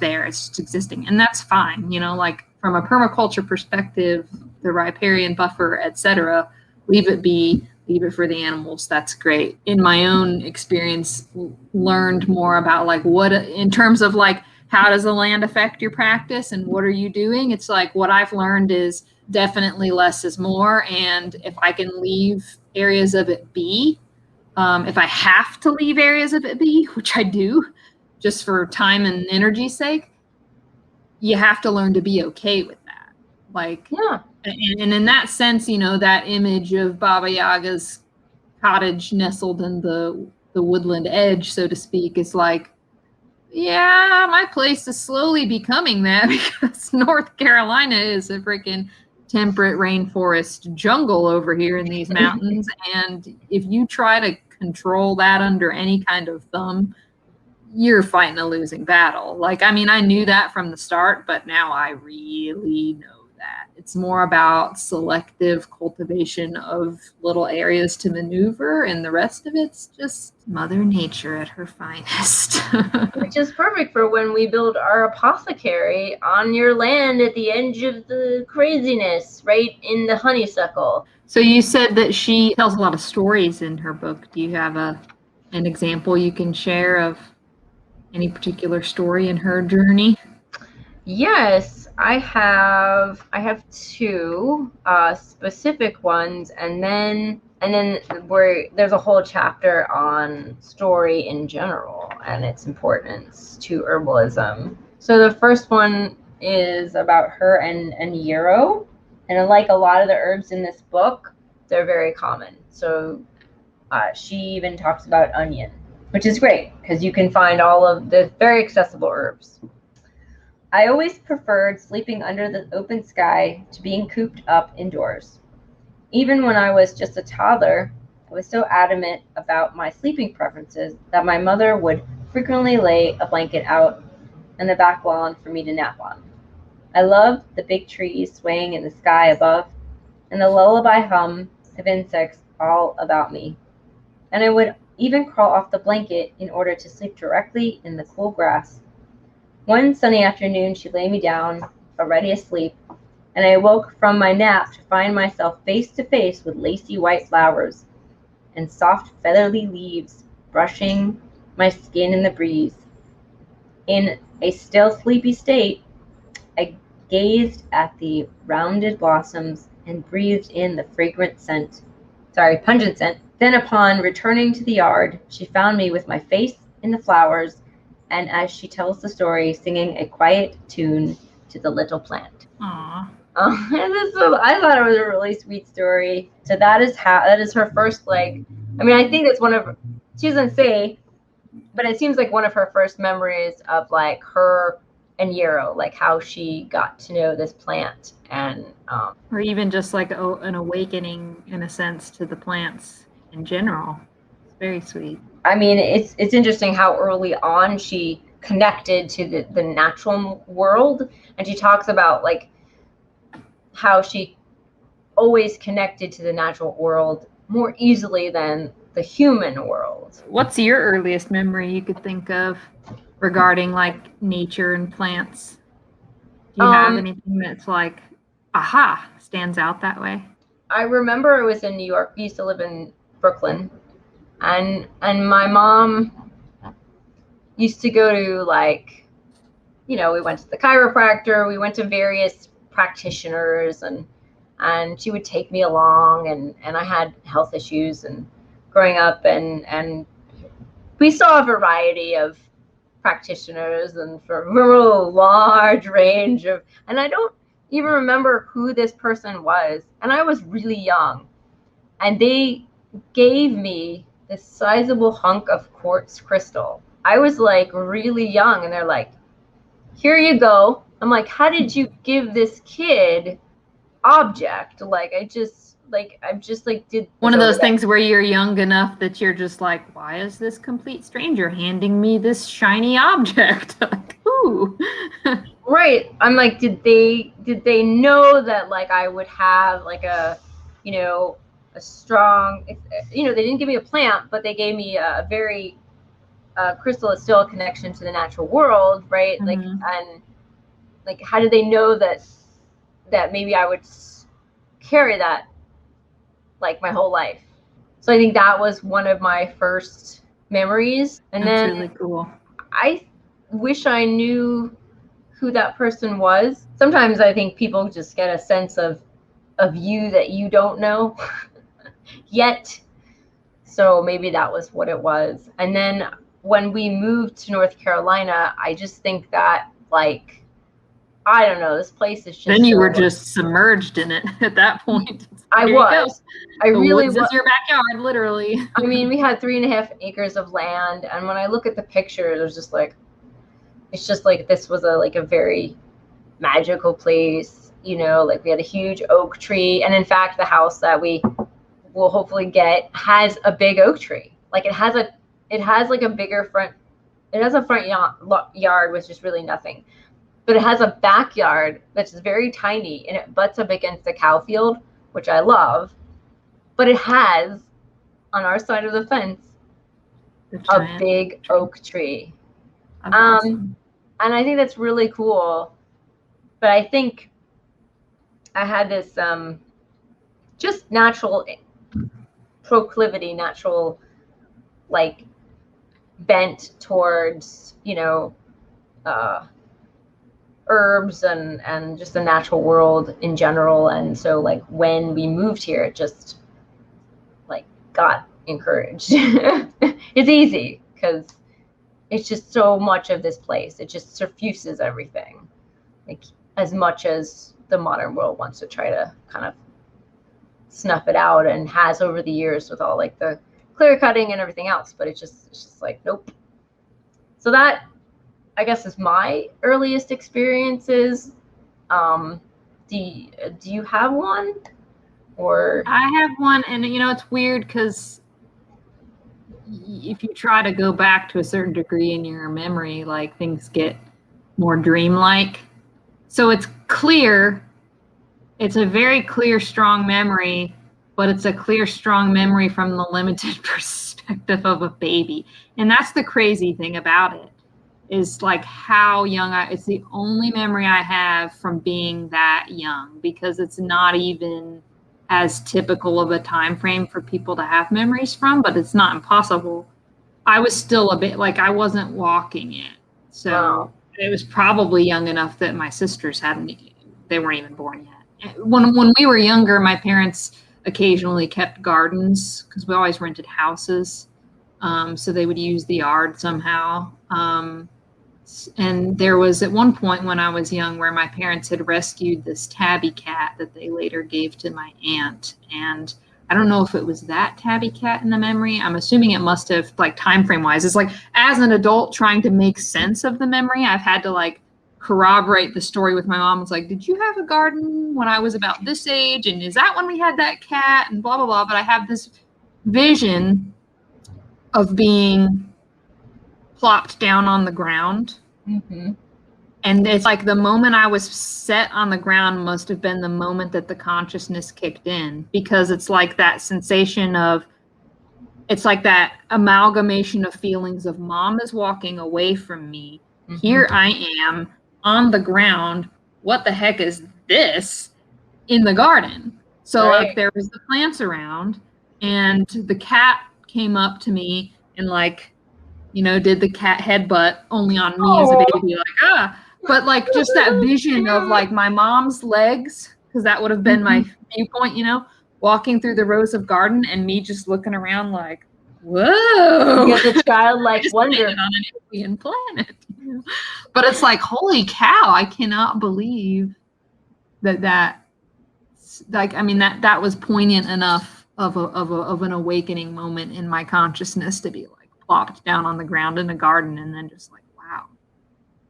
there. It's just existing. And that's fine. Like, from a permaculture perspective, the riparian buffer, etc., leave it be. Leave it for the animals. That's great. In my own experience, learned more about like what, in terms of like, how does the land affect your practice and what are you doing? It's like, what I've learned is definitely less is more. And if I can leave areas of it be, if I have to leave areas of it be, which I do, just for time and energy's sake, you have to learn to be okay with that. Like, yeah. And in that sense, that image of Baba Yaga's cottage nestled in the woodland edge, so to speak, is like, yeah, my place is slowly becoming that because North Carolina is a freaking temperate rainforest jungle over here in these mountains. And if you try to control that under any kind of thumb, you're fighting a losing battle. Like, I knew that from the start, but now I really know that. It's more about selective cultivation of little areas to maneuver, and the rest of it's just Mother Nature at her finest. Which is perfect for when we build our apothecary on your land at the edge of the craziness, right in the honeysuckle. So you said that she tells a lot of stories in her book. Do you have an example you can share of any particular story in her journey? Yes, I have 2 specific ones, and then where there's a whole chapter on story in general and its importance to herbalism. So the first one is about her and yarrow, and like a lot of the herbs in this book, they're very common. So she even talks about onion, which is great because you can find all of the very accessible herbs. I always preferred sleeping under the open sky to being cooped up indoors. Even when I was just a toddler, I was so adamant about my sleeping preferences that my mother would frequently lay a blanket out in the back lawn for me to nap on. I loved the big trees swaying in the sky above and the lullaby hum of insects all about me. And I would even crawl off the blanket in order to sleep directly in the cool grass. One sunny afternoon, she lay me down, already asleep, and I awoke from my nap to find myself face to face with lacy white flowers and soft feathery leaves brushing my skin in the breeze. In a still sleepy state, I gazed at the rounded blossoms and breathed in the pungent scent. Then, upon returning to the yard, she found me with my face in the flowers, and as she tells the story, singing a quiet tune to the little plant. Aww. I thought it was a really sweet story. So that is her first, like, I mean, I think that's one of, she doesn't say, but it seems like one of her first memories of like her and Yarrow, like how she got to know this plant, and or even just like an awakening in a sense to the plants in general. It's very sweet. I mean, it's interesting how early on she connected to the natural world, and she talks about like how she always connected to the natural world more easily than the human world. What's your earliest memory you could think of regarding like nature and plants? Do you have anything that's like, aha, stands out that way? I remember it was in New York. We used to live in Brooklyn, and my mom used to go to, like, you know, we went to the chiropractor, we went to various practitioners, and she would take me along, and I had health issues and growing up, and we saw a variety of practitioners and from a large range of, and I don't even remember who this person was, and I was really young, and they gave me this sizable hunk of quartz crystal. I was like really young, and they're like, here you go. I'm like, how did you give this kid object? Like, I'm just like did one of those things where you're young enough that you're just like, why is this complete stranger handing me this shiny object? Like, ooh. Right. I'm like, did they know that like I would have like a, you know, a strong, you know, they didn't give me a plant, but they gave me a very crystal is still a connection to the natural world, right? Mm-hmm. Like, and like, how did they know that maybe I would carry that like my whole life? So I think that was one of my first memories. And that's then really cool. I wish I knew who that person was. Sometimes I think people just get a sense of you that you don't know yet. So maybe that was what it was. And then when we moved to North Carolina, I just think that, like, I don't know, this place is just. Then you were just submerged in it at that point. I was. I really was. This is your backyard, literally. I mean, we had 3.5 acres of land, and when I look at the pictures, there's just like, it's just like this was a very magical place, you know, like we had a huge oak tree, and in fact the house that we will hopefully get has a big oak tree. Like it has like a bigger front, it has a front yard which is really nothing, but it has a backyard that's very tiny, and it butts up against the cow field, which I love, but it has on our side of the fence a big oak tree. Awesome. And I think that's really cool. But I think I had this just natural proclivity, natural like bent towards, you know, herbs and just the natural world in general. And so like when we moved here, it just like got encouraged. It's easy because it's just so much of this place. It just suffuses everything, like as much as the modern world wants to try to kind of snuff it out and has over the years with all like the clear cutting and everything else. But it's just like, nope. So that I guess is my earliest experiences. Do you have one? Or I have one, and it's weird because if you try to go back to a certain degree in your memory, like things get more dreamlike. So it's clear, it's a very clear, strong memory, but it's a clear, strong memory from the limited perspective of a baby. And that's the crazy thing about it, is like how young it's the only memory I have from being that young, because it's not even as typical of a time frame for people to have memories from, but it's not impossible. I was still a bit like, I wasn't walking yet. So wow. It was probably young enough that my sisters they weren't even born yet. When we were younger, my parents occasionally kept gardens because we always rented houses. So they would use the yard somehow. And there was at one point when I was young where my parents had rescued this tabby cat that they later gave to my aunt. And I don't know if it was that tabby cat in the memory. I'm assuming it must have, like, time frame wise. It's like, as an adult trying to make sense of the memory, I've had to like corroborate the story with my mom. It's like, did you have a garden when I was about this age? And is that when we had that cat? And blah, blah, blah. But I have this vision of being plopped down on the ground. Mm-hmm. And it's like the moment I was set on the ground must have been the moment that the consciousness kicked in, because it's like that sensation of, it's like that amalgamation of feelings of mom is walking away from me. Mm-hmm. Here I am on the ground. What the heck is this in the garden? So right. Like there was the plants around, and the cat came up to me and like, did the cat headbutt only on me as a baby, like, ah. But like just that vision of like my mom's legs, because that would have been my viewpoint, walking through the rows of garden and me just looking around like, whoa. You get the childlike wonder on an alien planet. But it's like, holy cow, I cannot believe that was poignant enough of an awakening moment in my consciousness to be like plopped down on the ground in a garden and then just like, wow.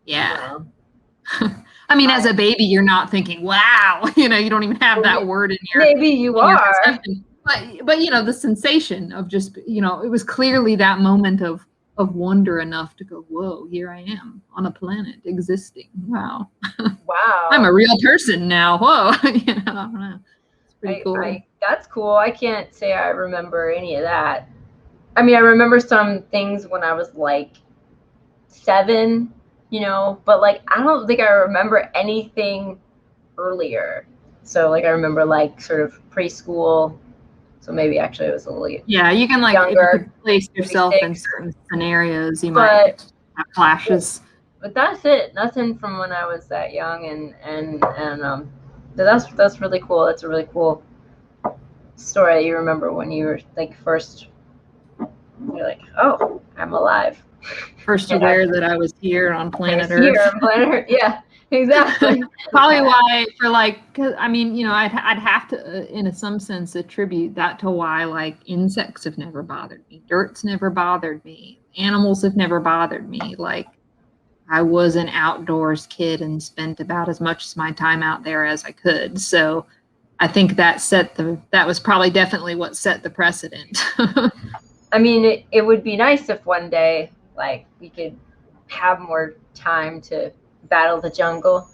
Yeah. I mean, as a baby, you're not thinking, wow, you don't even have that word in your. Maybe you are. But the sensation of just, it was clearly that moment of wonder enough to go, whoa, here I am on a planet existing. Wow. Wow. I'm a real person now. Whoa. I don't know. It's pretty cool. That's cool. I can't say I remember any of that. I mean, I remember some things when I was like 7, but like I don't think I remember anything earlier. So like I remember like sort of preschool. So maybe actually it was a little yeah. You can like younger, if you could place yourself in certain scenarios, you might have flashes. But that's it. Nothing from when I was that young, and that's really cool. That's a really cool story. You remember when you were like first. You're like, oh, I'm alive. First aware that I was here on planet Earth. Here on planet Earth, yeah, exactly. Probably why, for like, cause, I mean, I'd have to, in some sense, attribute that to why, like, insects have never bothered me, dirt's never bothered me, animals have never bothered me. Like, I was an outdoors kid and spent about as much of my time out there as I could. So I think that was probably definitely what set the precedent. I mean, it would be nice if one day, like, we could have more time to battle the jungle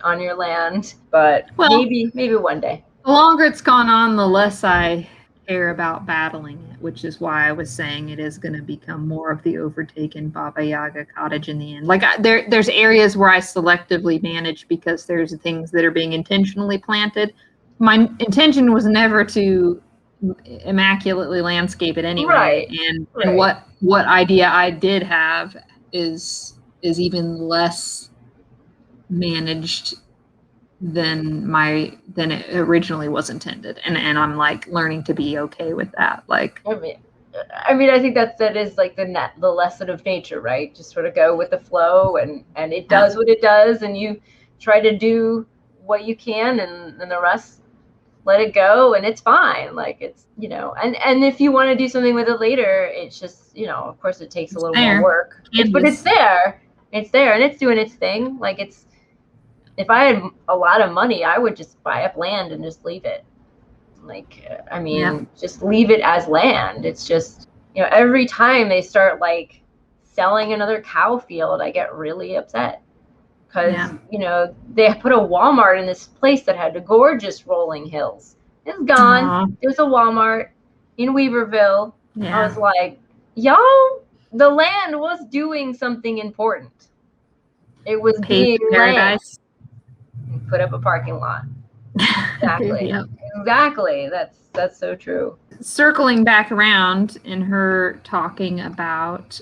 on your land, but maybe one day. The longer it's gone on, the less I care about battling it, which is why I was saying it is going to become more of the overtaken Baba Yaga cottage in the end. Like there's areas where I selectively manage because there's things that are being intentionally planted. My intention was never to immaculately landscape it anyway, right. And what idea I did have is even less managed than it originally was intended, and I'm like learning to be okay with that. Like, I mean, I think that is like the lesson of nature, right? Just sort of go with the flow, and it does what it does, and you try to do what you can, and the rest, let it go, and it's fine. Like, it's, and if you want to do something with it later, it's just, of course it takes a little more work, but it's there, it's there and it's doing its thing. Like if I had a lot of money, I would just buy up land and just leave it. Like, I mean, just leave it as land. It's just, every time they start like selling another cow field, I get really upset because, they put a Walmart in this place that had gorgeous rolling hills. It's gone. Aww. There's a Walmart in Weaverville. Yeah. I was like, y'all, the land was doing something important. It was being paradise. Land. Put up a parking lot. Exactly. Yep. Exactly. That's so true. Circling back around in her talking about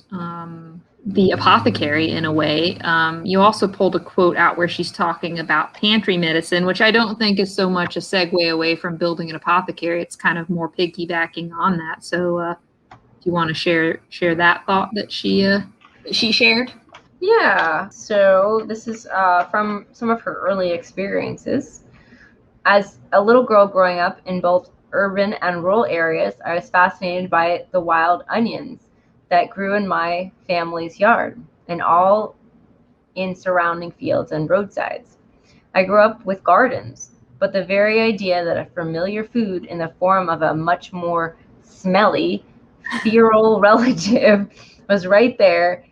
the apothecary in a way, you also pulled a quote out where she's talking about pantry medicine, which I don't think is so much a segue away from building an apothecary. It's kind of more piggybacking on that. So do you want to share that thought that she shared? Yeah. So this is from some of her early experiences. As a little girl growing up in both urban and rural areas, I was fascinated by the wild onions that grew in my family's yard and all in surrounding fields and roadsides. I grew up with gardens, but the very idea that a familiar food in the form of a much more smelly, feral relative was right there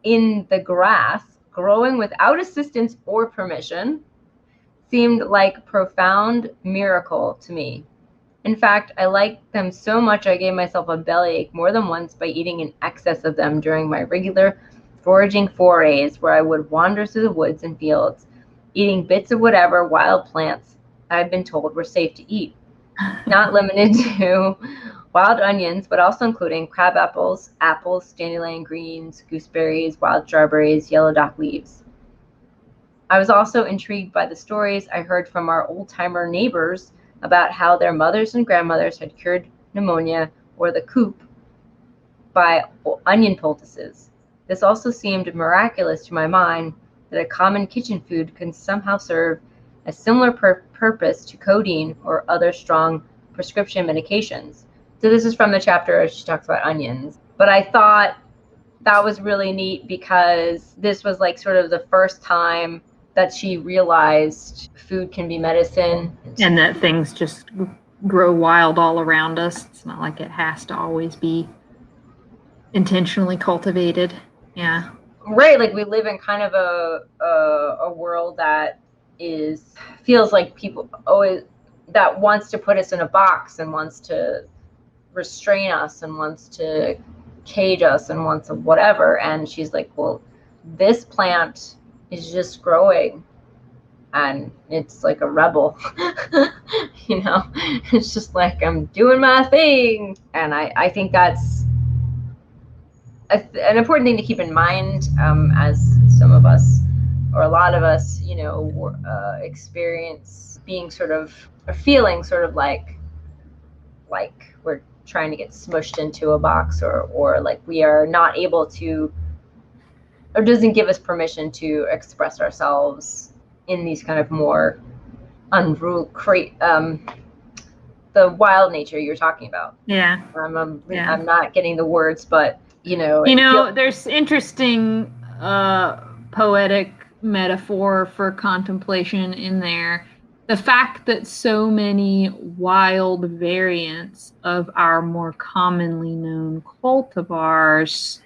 in the grass, growing without assistance or permission, seemed like a profound miracle to me. In fact, I liked them so much I gave myself a bellyache more than once by eating in excess of them during my regular foraging forays, where I would wander through the woods and fields, eating bits of whatever wild plants I've been told were safe to eat. Not limited to wild onions, but also including crab apples, dandelion greens, gooseberries, wild strawberries, yellow dock leaves. I was also intrigued by the stories I heard from our old-timer neighbors about how their mothers and grandmothers had cured pneumonia or the croup by onion poultices. This also seemed miraculous to my mind that a common kitchen food can somehow serve a similar purpose to codeine or other strong prescription medications. So this is from the chapter she talks about onions. But I thought that was really neat because this was like sort of the first time that she realized food can be medicine. And that things just grow wild all around us. It's not like it has to always be intentionally cultivated. Yeah. Right. Like we live in kind of a world that feels like people always, that wants to put us in a box and wants to restrain us and wants to cage us and wants to whatever. And she's like, well, this plant is just growing and it's like a rebel. It's just like, I'm doing my thing. And I think that's an important thing to keep in mind, as some of us, or a lot of us, experience being sort of, or feeling sort of like we're trying to get smushed into a box, or like we are not able to, or doesn't give us permission to express ourselves in these kind of more the wild nature you're talking about. Yeah. I'm not getting the words, but there's interesting poetic metaphor for contemplation in there. The fact that so many wild variants of our more commonly known cultivars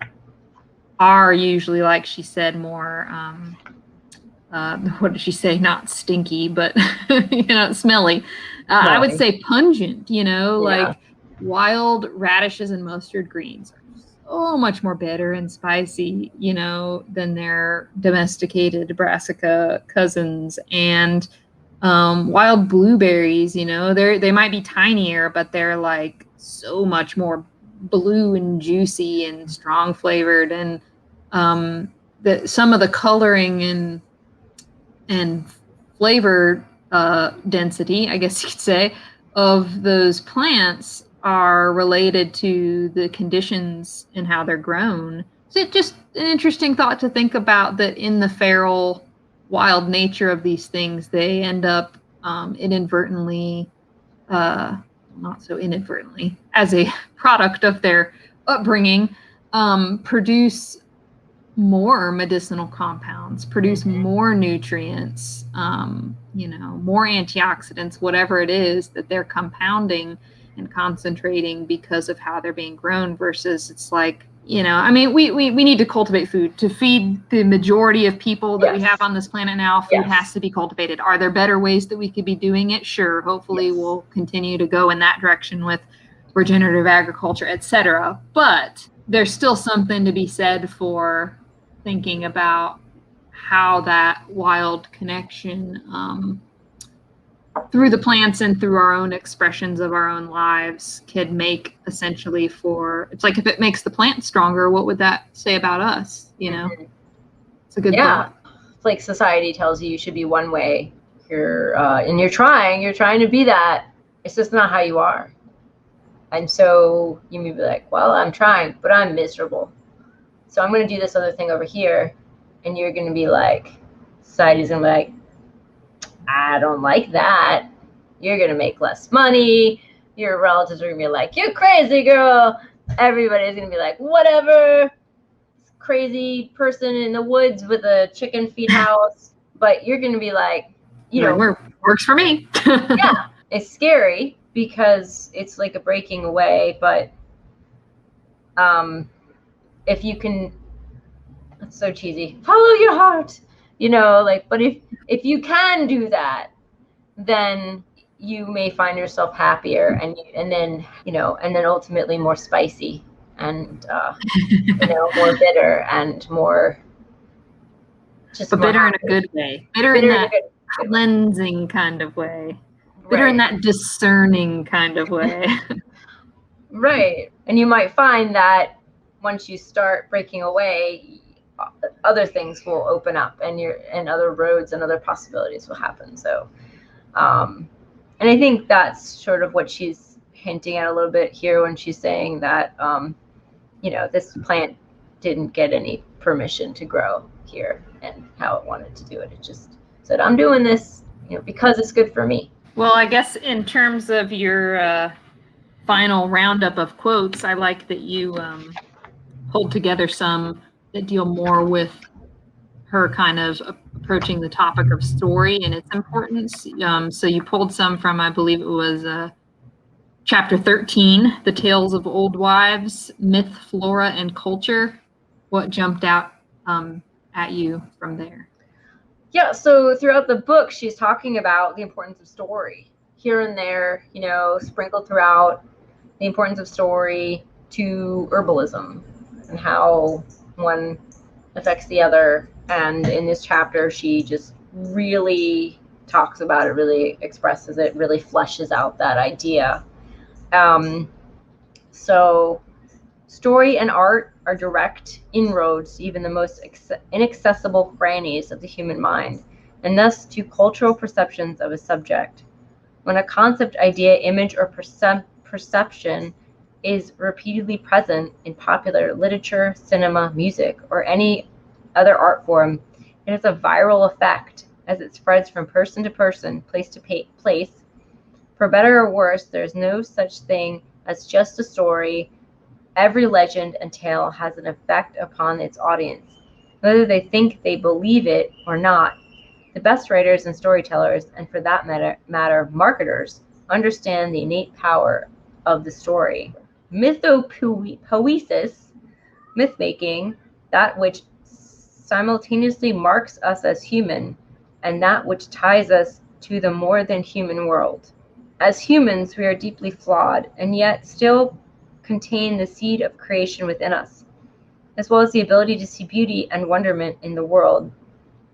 are usually, like she said, more, what did she say? Not stinky, but, smelly. I would say pungent, like wild radishes and mustard greens are so much more bitter and spicy, than their domesticated brassica cousins. And wild blueberries, they might be tinier, but they're like so much more blue and juicy and strong flavored, and some of the coloring and flavor density, I guess you could say, of those plants are related to the conditions and how they're grown. So it's just an interesting thought to think about, that in the feral wild nature of these things, they end up inadvertently, not so inadvertently, as a product of their upbringing, produce more medicinal compounds, produce more nutrients, more antioxidants, whatever it is that they're compounding and concentrating because of how they're being grown, versus it's like, we need to cultivate food to feed the majority of people that we have on this planet now. Food has to be cultivated. Are there better ways that we could be doing it? Sure. Hopefully we'll continue to go in that direction with regenerative agriculture, etc. But there's still something to be said for thinking about how that wild connection through the plants and through our own expressions of our own lives could make essentially it's like, if it makes the plant stronger, what would that say about us? It's a good thought. It's like society tells you should be one way. You're trying to be that. It's just not how you are. And so you may be like, well, I'm trying, but I'm miserable. So I'm going to do this other thing over here. And you're going to be like, society's going to be like, I don't like that. You're going to make less money. Your relatives are going to be like, you crazy girl. Everybody's going to be like, whatever. Crazy person in the woods with a chicken feed house. But you're going to be like, works for me. Yeah, it's scary because it's like a breaking away. But if you can, that's so cheesy, follow your heart. But if you can do that, then you may find yourself happier and then ultimately more spicy and more bitter and more just but more bitter happy. In a good way. Bitter in that cleansing kind of way. Bitter in that discerning kind of way. Right. And you might find that once you start breaking away, other things will open up and other roads and other possibilities will happen. So, and I think that's sort of what she's hinting at a little bit here when she's saying that, this plant didn't get any permission to grow here and how it wanted to do it. It just said, I'm doing this, because it's good for me. Well, I guess in terms of your final roundup of quotes, I like that you pulled together some that deal more with her kind of approaching the topic of story and its importance. So you pulled some from, I believe it was chapter 13, The Tales of Old Wives, Myth, Flora, and Culture. What jumped out at you from there? Yeah, so throughout the book, she's talking about the importance of story. Here and there, sprinkled throughout, the importance of story to herbalism and how one affects the other. And in this chapter, she just really talks about it, really expresses it, really fleshes out that idea. So story and art are direct inroads to even the most inaccessible crannies of the human mind, and thus to cultural perceptions of a subject. When a concept, idea, image, or perception is repeatedly present in popular literature, cinema, music, or any other art form, it has a viral effect as it spreads from person to person, place to place. For better or worse, there is no such thing as just a story. Every legend and tale has an effect upon its audience, whether they think they believe it or not. The best writers and storytellers, and for that matter, marketers, understand the innate power of the story. Mythopoesis, myth-making, that which simultaneously marks us as human, and that which ties us to the more than human world. As humans, we are deeply flawed, and yet still contain the seed of creation within us, as well as the ability to see beauty and wonderment in the world,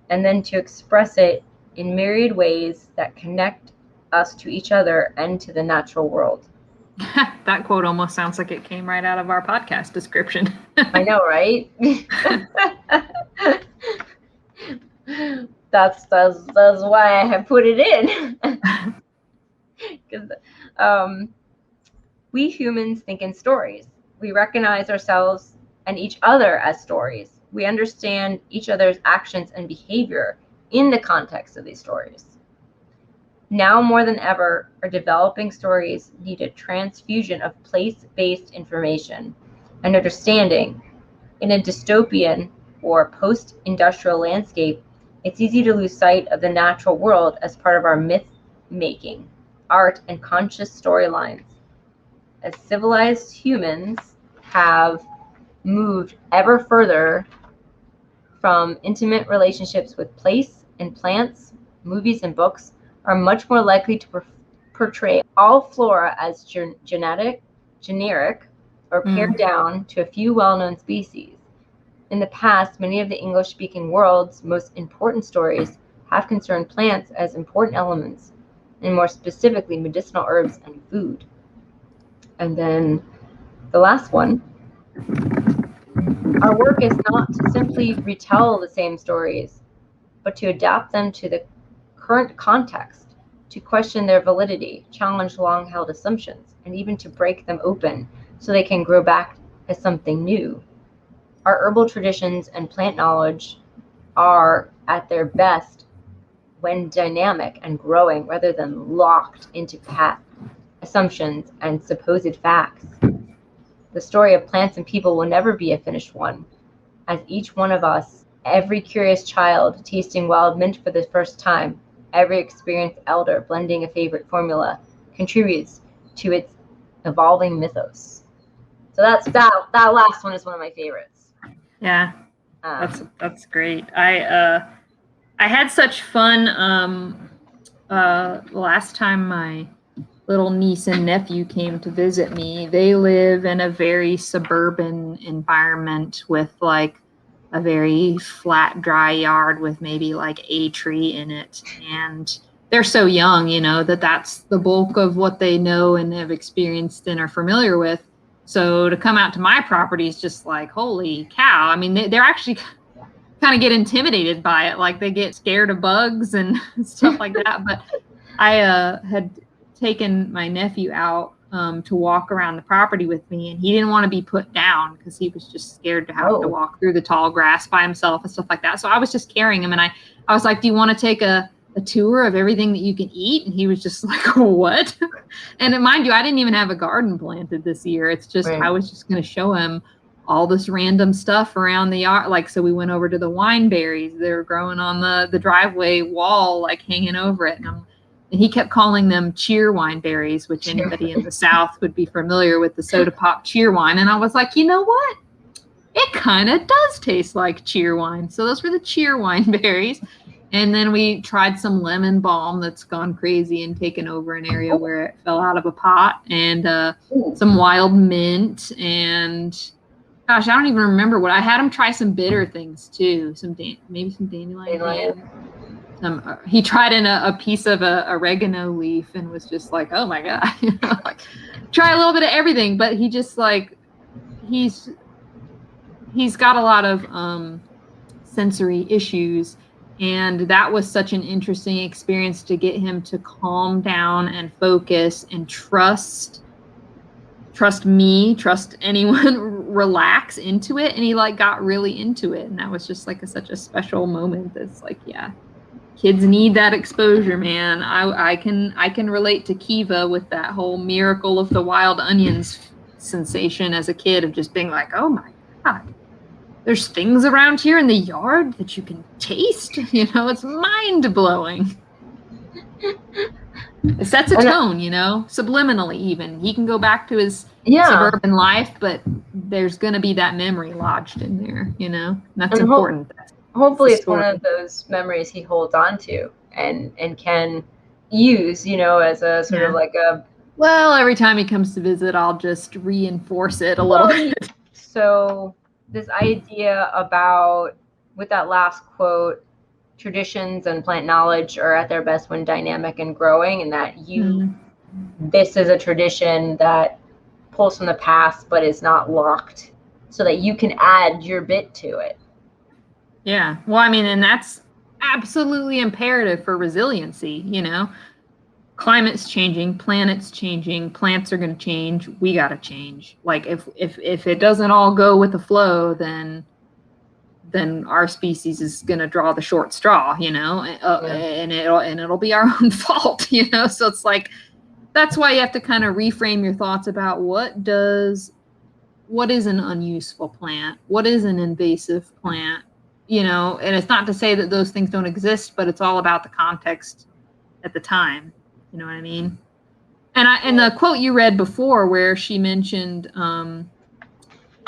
and then to express it in myriad ways that connect us to each other and to the natural world. That quote almost sounds like it came right out of our podcast description. I know, right? That's why I have put it in. Because we humans think in stories. We recognize ourselves and each other as stories. We understand each other's actions and behavior in the context of these stories. Now more than ever, our developing stories need a transfusion of place-based information and understanding. In a dystopian or post-industrial landscape, it's easy to lose sight of the natural world as part of our myth-making, art, and conscious storylines. As civilized humans have moved ever further from intimate relationships with place and plants, movies and books are much more likely to portray all flora as generic, or pared down to a few well-known species. In the past, many of the English-speaking world's most important stories have concerned plants as important elements, and more specifically medicinal herbs and food. And then the last one, our work is not to simply retell the same stories, but to adapt them to the current context, to question their validity, challenge long-held assumptions, and even to break them open so they can grow back as something new. Our herbal traditions and plant knowledge are at their best when dynamic and growing rather than locked into past assumptions and supposed facts. The story of plants and people will never be a finished one, as each one of us, every curious child tasting wild mint for the first time, every experienced elder blending a favorite formula, contributes to its evolving mythos. So that last one is one of my favorites. Yeah, that's great. I had such fun last time my little niece and nephew came to visit me. They live in a very suburban environment with like a very flat, dry yard with maybe like a tree in it. And they're so young, you know, that's the bulk of what they know and have experienced and are familiar with. So to come out to my property is just like, holy cow. I mean, they're actually kind of get intimidated by it. Like they get scared of bugs and stuff like that. But I had taken my nephew out to walk around the property with me, and he didn't want to be put down because he was just scared to have to walk through the tall grass by himself and stuff like that. So I was just carrying him, and I was like, do you want to take a tour of everything that you can eat? And he was just like, what? And mind you, I didn't even have a garden planted this year. It's just, I was just going to show him all this random stuff around the yard. Like, so we went over to the wine berries. They were growing on the driveway wall, like hanging over it. And he kept calling them cheer wine berries, which anybody in the South would be familiar with, the soda pop cheer wine. And I was like, you know what? It kind of does taste like cheer wine. So those were the cheer wine berries. And then we tried some lemon balm that's gone crazy and taken over an area where it fell out of a pot, and some wild mint, and gosh, I don't even remember what I had him try. Some bitter things too, maybe some dandelion. He tried in a piece of a oregano leaf and was just like, oh my god, you know, like, try a little bit of everything. But he just like he's got a lot of sensory issues. And that was such an interesting experience to get him to calm down and focus and trust me, trust anyone, relax into it. And he like got really into it. And that was just like such a special moment. That's like, yeah, kids need that exposure, man. I can relate to Kiva with that whole Miracle of the Wild Onions sensation as a kid of just being like, oh my God. There's things around here in the yard that you can taste. You know, it's mind-blowing. It sets a tone, you know, subliminally even. He can go back to his suburban life, but there's going to be that memory lodged in there, you know. And that's important. Hopefully it's one of those memories he holds on to and can use, you know, as a sort of like a... Well, every time he comes to visit, I'll just reinforce it a little bit. So... this idea about, with that last quote, traditions and plant knowledge are at their best when dynamic and growing, and that this is a tradition that pulls from the past but is not locked, so that you can add your bit to it. Yeah. Well, I mean, and that's absolutely imperative for resiliency, you know. Climate's changing, planet's changing, plants are going to change. We got to change. Like if it doesn't all go with the flow, then our species is going to draw the short straw, you know, and it'll be our own fault, you know. So it's like, that's why you have to kind of reframe your thoughts about what is an unuseful plant? What is an invasive plant? you know, and it's not to say that those things don't exist, but it's all about the context at the time. You know what I mean? And the quote you read before where she mentioned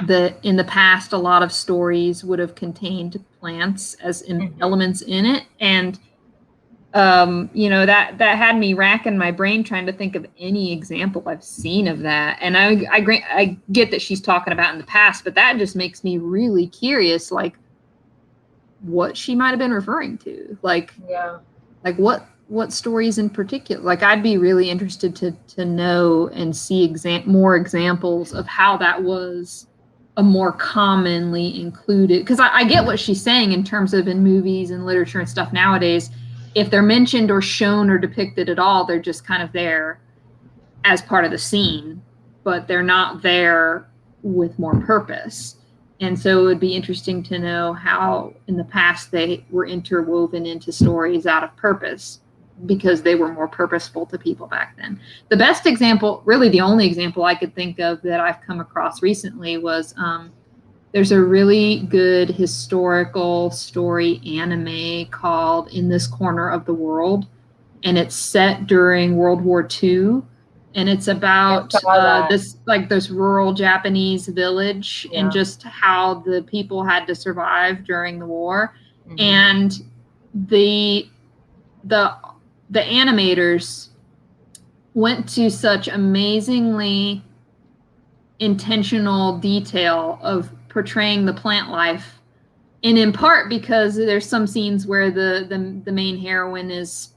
that in the past, a lot of stories would have contained plants as elements in it. And, you know, that had me racking my brain trying to think of any example I've seen of that. And I get that she's talking about in the past, but that just makes me really curious, like what she might have been referring to. Like, yeah, like what stories in particular? Like, I'd be really interested to know and see more examples of how that was a more commonly included, because I get what she's saying in terms of in movies and literature and stuff nowadays, if they're mentioned or shown or depicted at all, they're just kind of there as part of the scene, but they're not there with more purpose. And so it would be interesting to know how in the past they were interwoven into stories out of purpose, because they were more purposeful to people back then. The best example, really the only example I could think of that I've come across recently was there's a really good historical story anime called In This Corner of the World, and it's set during World War II, and it's about this rural Japanese village and just how the people had to survive during the war. And the animators went to such amazingly intentional detail of portraying the plant life, and in part because there's some scenes where the main heroine is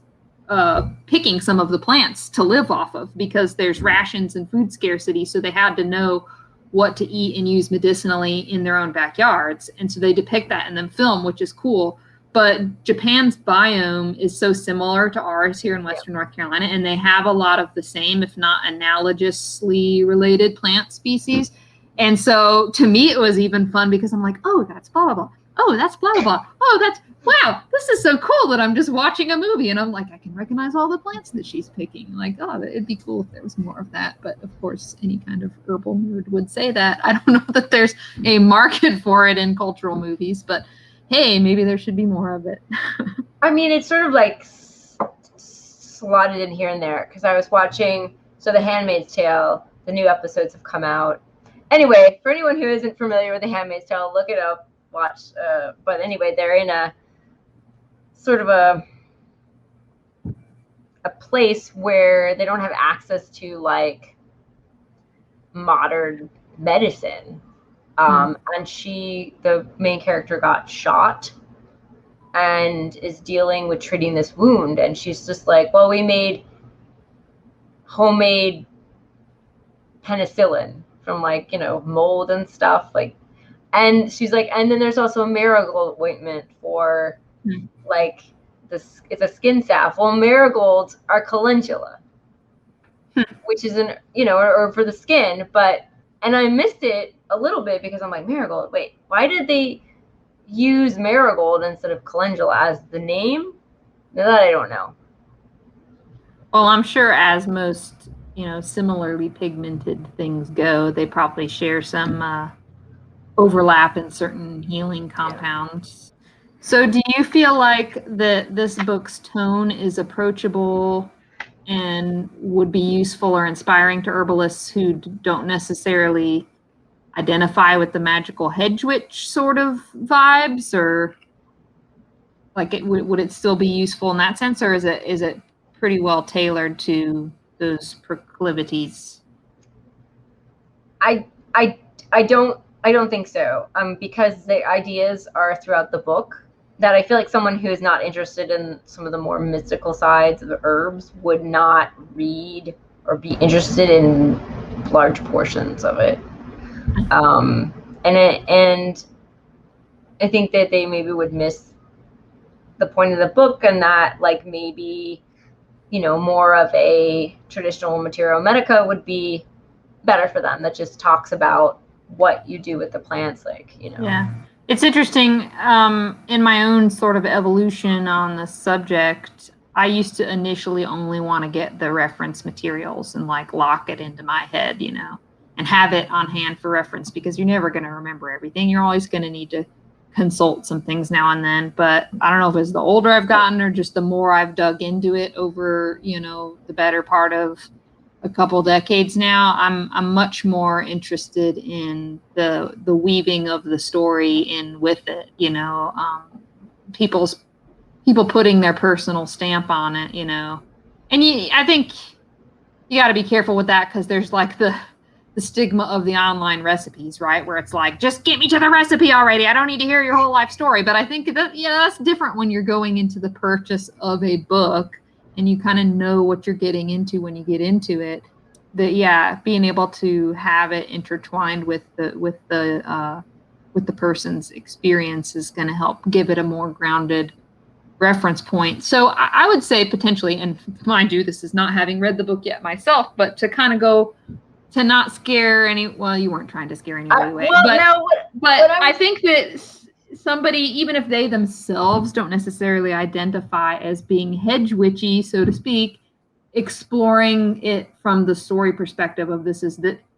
picking some of the plants to live off of because there's rations and food scarcity, so they had to know what to eat and use medicinally in their own backyards, and so they depict that in the film, which is cool. But Japan's biome is so similar to ours here in Western North Carolina, and they have a lot of the same, if not analogously related plant species. And so to me, it was even fun because I'm like, oh, that's blah, blah, blah. Oh, that's blah, blah, blah. Oh, that's, wow, this is so cool that I'm just watching a movie. And I'm like, I can recognize all the plants that she's picking. Like, oh, it'd be cool if there was more of that. But of course, any kind of herbal nerd would say that. I don't know that there's a market for it in cultural movies, but hey, maybe there should be more of it. I mean, it's sort of like slotted in here and there because I was watching, so The Handmaid's Tale, the new episodes have come out. Anyway, for anyone who isn't familiar with The Handmaid's Tale, look it up, watch. But anyway, they're in a sort of a place where they don't have access to like modern medicine. And the main character got shot and is dealing with treating this wound. And she's just like, well, we made homemade penicillin from like, you know, mold and stuff. Like, and she's like, and then there's also a marigold ointment for like this, it's a skin salve. Well, marigolds are calendula, which is an, you know, or for the skin, but, and I missed it a little bit because I'm like, marigold, wait, why did they use marigold instead of calendula as the name? That I don't know. Well, I'm sure as most, you know, similarly pigmented things go, they probably share some overlap in certain healing compounds. So do you feel like that this book's tone is approachable and would be useful or inspiring to herbalists who don't necessarily identify with the magical hedge witch sort of vibes, or like would it still be useful in that sense, or is it pretty well tailored to those proclivities? I don't think so. Because the ideas are throughout the book that I feel like someone who is not interested in some of the more mystical sides of the herbs would not read or be interested in large portions of it. And I think that they maybe would miss the point of the book, and that like maybe, you know, more of a traditional Materia Medica would be better for them, that just talks about what you do with the plants, like, you know. Yeah. It's interesting, in my own sort of evolution on the subject, I used to initially only want to get the reference materials and like lock it into my head, you know, and have it on hand for reference, because you're never going to remember everything. You're always going to need to consult some things now and then, but I don't know if it's the older I've gotten or just the more I've dug into it over, the better part of a couple decades now. I'm much more interested in the weaving of the story in with it, people putting their personal stamp on it, and I think you got to be careful with that, because there's like the stigma of the online recipes, right? Where it's like, just get me to the recipe already. I don't need to hear your whole life story. But I think that, that's different when you're going into the purchase of a book and you kind of know what you're getting into when you get into it. That, being able to have it intertwined with the person's experience is going to help give it a more grounded reference point. So I would say potentially, and mind you, this is not having read the book yet myself, but to kind of go to not scare you weren't trying to scare anybody away. But I think that somebody, even if they themselves don't necessarily identify as being hedge witchy, so to speak, exploring it from the story perspective of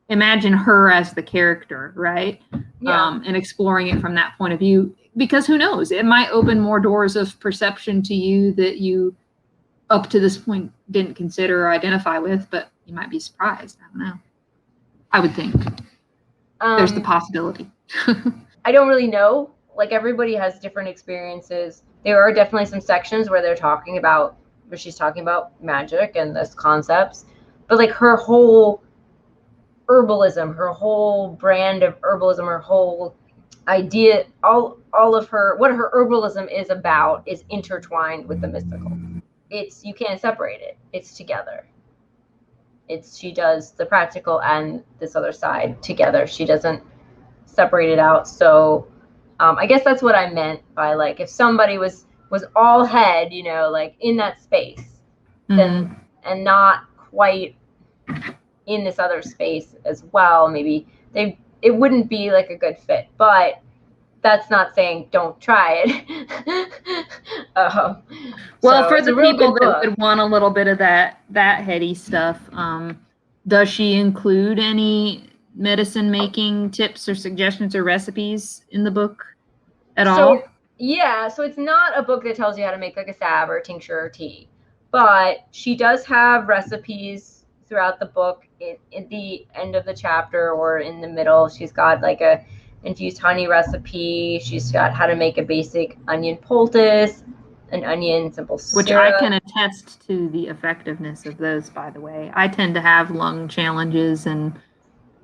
imagine her as the character, right? Yeah. And exploring it from that point of view, because who knows, it might open more doors of perception to you that you up to this point didn't consider or identify with, but you might be surprised. I don't know. I would think there's the possibility. I don't really know. Like, everybody has different experiences. There are definitely some sections where she's talking about magic and those concepts, but like her whole herbalism, her whole brand of herbalism, her whole idea, all of what her herbalism is about is intertwined with the mystical. You can't separate it. It's together. She does the practical and this other side together. She doesn't separate it out. So I guess that's what I meant by, like, if somebody was all head, like in that space, then and not quite in this other space as well, maybe it wouldn't be like a good fit. But that's not saying don't try it. For the people that would want a little bit of that heady stuff, does she include any medicine making tips or suggestions or recipes in the book at all? Yeah, so it's not a book that tells you how to make like a salve or a tincture or tea, but she does have recipes throughout the book. In the end of the chapter or in the middle, she's got like a infused honey recipe. She's got how to make a basic onion poultice, an onion simple syrup. Which I can attest to the effectiveness of those, by the way. I tend to have lung challenges, and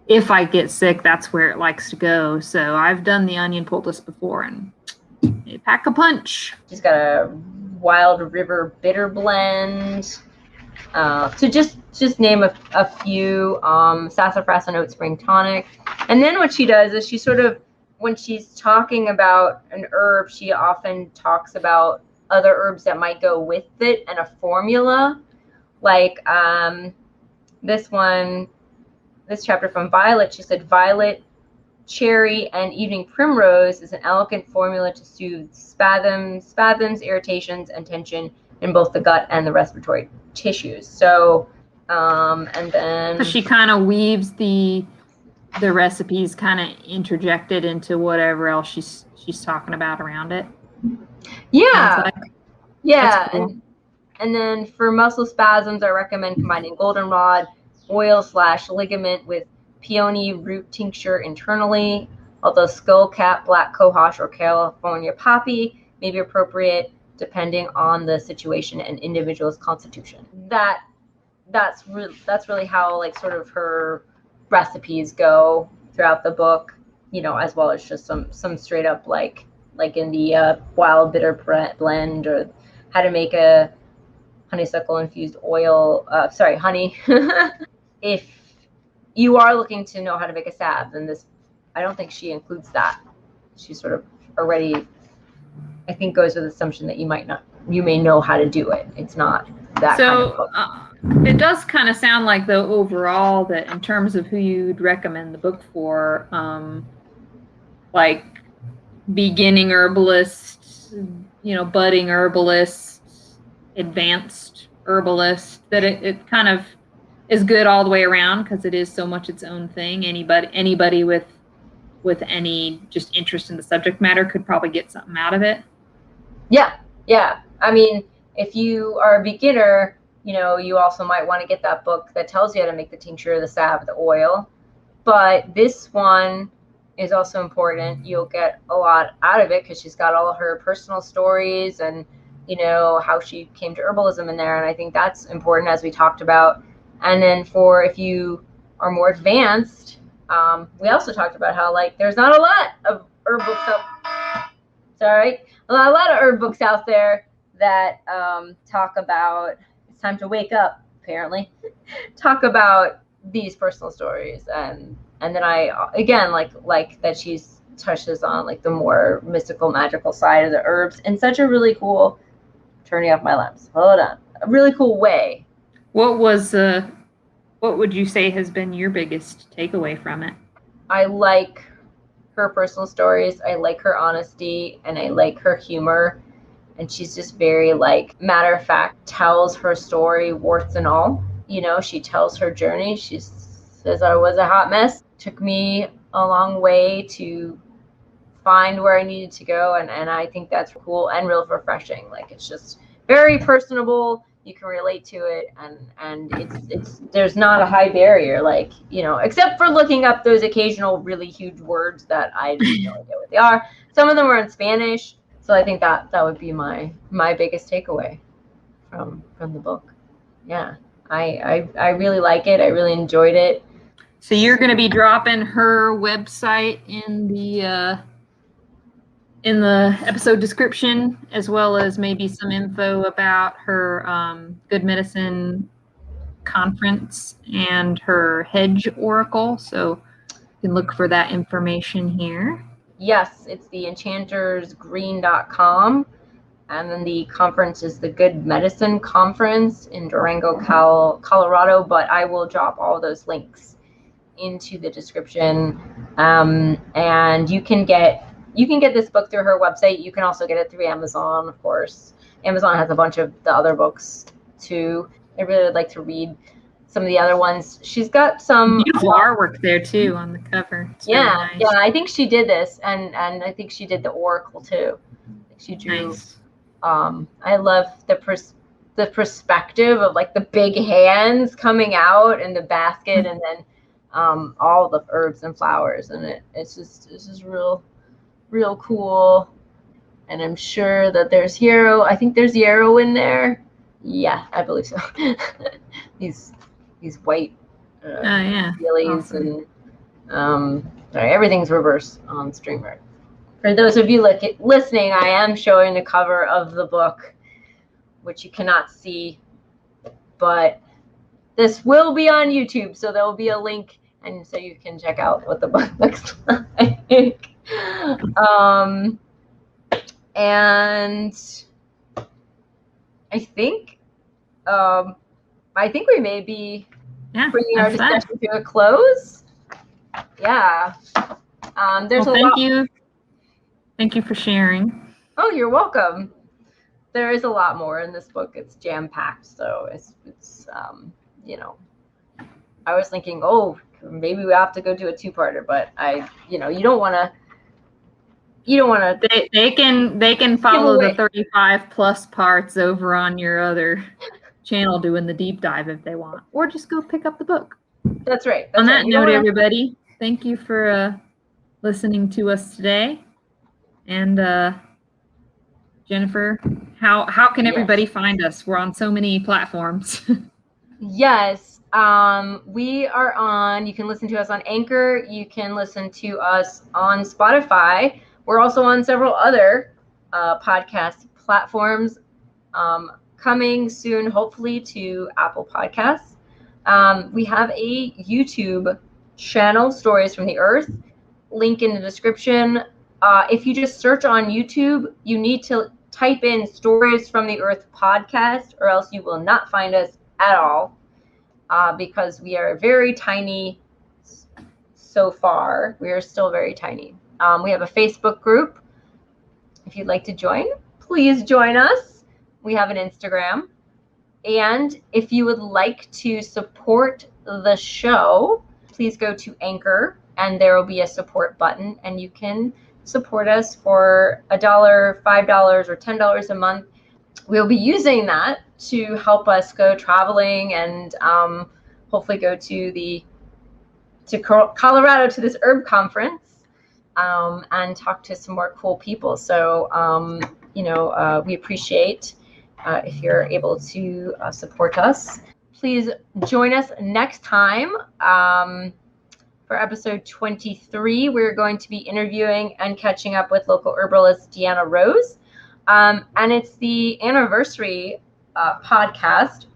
if I get sick, that's where it likes to go. So I've done the onion poultice before, and they pack a punch. She's got a wild river bitter blend. So just name a few. Sassafras and oat spring tonic. And then what she does is she sort of, when she's talking about an herb, she often talks about other herbs that might go with it and a formula. Like this chapter from Violet, she said violet, cherry, and evening primrose is an elegant formula to soothe spasms, irritations, and tension in both the gut and the respiratory tissues. So, and then she kind of weaves the recipes kind of interjected into whatever else she's talking about around it. Yeah. Like. Yeah. Cool. And then for muscle spasms, I recommend combining goldenrod oil/ligament with peony root tincture internally, although skullcap, black cohosh, or California poppy may be appropriate depending on the situation and individual's constitution. That's really how, like, sort of her recipes go throughout the book, as well as just some straight up like in the wild bitter blend, or how to make a honeysuckle infused honey. If you are looking to know how to make a salve, then I don't think she includes that. She sort of already, I think, goes with the assumption that you may know how to do it. It's not that kind of book. It does kind of sound like, though, overall, that in terms of who you'd recommend the book for, like beginning herbalists, budding herbalists, advanced herbalists, that it kind of is good all the way around, because it is so much its own thing. Anybody with with any just interest in the subject matter could probably get something out of it. Yeah. I mean, if you are a beginner, you also might want to get that book that tells you how to make the tincture, the salve, the oil. But this one is also important. You'll get a lot out of it because she's got all of her personal stories and, how she came to herbalism in there. And I think that's important, as we talked about. And then if you are more advanced, we also talked about how, there's not a lot of herb books a lot of herb books out there that talk about, it's time to wake up, apparently, talk about these personal stories. And then I, again, like that she's touches on the more mystical, magical side of the herbs in such a really cool, turning off my lamps, hold on, a really cool way. What would you say has been your biggest takeaway from it? I like her personal stories. I like her honesty, and I like her humor. And she's just very matter of fact, tells her story, warts and all. She tells her journey. She says, I was a hot mess. Took me a long way to find where I needed to go. And I think that's cool and real refreshing. It's just very personable. You can relate to it, and it's there's not a high barrier, except for looking up those occasional really huge words that I have no idea what they are. Some of them are in Spanish, so I think that would be my biggest takeaway from the book. Yeah, I really like it. I really enjoyed it. So you're going to be dropping her website in the episode description, as well as maybe some info about her Good Medicine conference and her hedge oracle. So you can look for that information here. Yes, it's the enchantersgreen.com. And then the conference is the Good Medicine Conference in Durango, Colorado. But I will drop all those links into the description. And you can get this book through her website. You can also get it through Amazon, of course. Amazon has a bunch of the other books too. I really would like to read some of the other ones. She's got some beautiful artwork there too on the cover. It's really nice. Yeah, I think she did this, and I think she did the oracle too. She drew. Nice. I love the perspective of the big hands coming out in the basket, and then all the herbs and flowers, and it's just real cool. And I'm sure that there's yarrow. I think there's yarrow in there. Yeah, I believe so. these white lilies, awesome. And sorry, everything's reversed on Streamer. For those of you listening, I am showing the cover of the book, which you cannot see, but this will be on YouTube, so there will be a link, and so you can check out what the book looks like. And I think we may be bringing our discussion to a close. Yeah. There's thank you. Thank you for sharing. Oh, you're welcome. There is a lot more in this book. It's jam-packed, so it's I was thinking, maybe we have to go do a two-parter, but you don't want to. They can follow the 35 plus parts over on your other channel doing the deep dive if they want, or just go pick up the book. That's right. On that note, everybody, thank you for listening to us today. And Jennifer, how can everybody find us? We're on so many platforms. Yes. We are on, you can listen to us on Anchor. You can listen to us on Spotify. We're also on several other podcast platforms, coming soon, hopefully, to Apple Podcasts. We have a YouTube channel, Stories from the Earth, link in the description. If you just search on YouTube, you need to type in Stories from the Earth podcast, or else you will not find us at all, because we are very tiny so far. We are still very tiny. We have a Facebook group. If you'd like to join, please join us. We have an Instagram. And if you would like to support the show, please go to Anchor and there will be a support button, and you can support us for $1, $5, or $10 a month. We'll be using that to help us go traveling and hopefully go to Colorado to this herb conference and talk to some more cool people. So, we appreciate if you're able to support us. Please join us next time for episode 23. We're going to be interviewing and catching up with local herbalist Kiva Rose. And it's the anniversary podcast,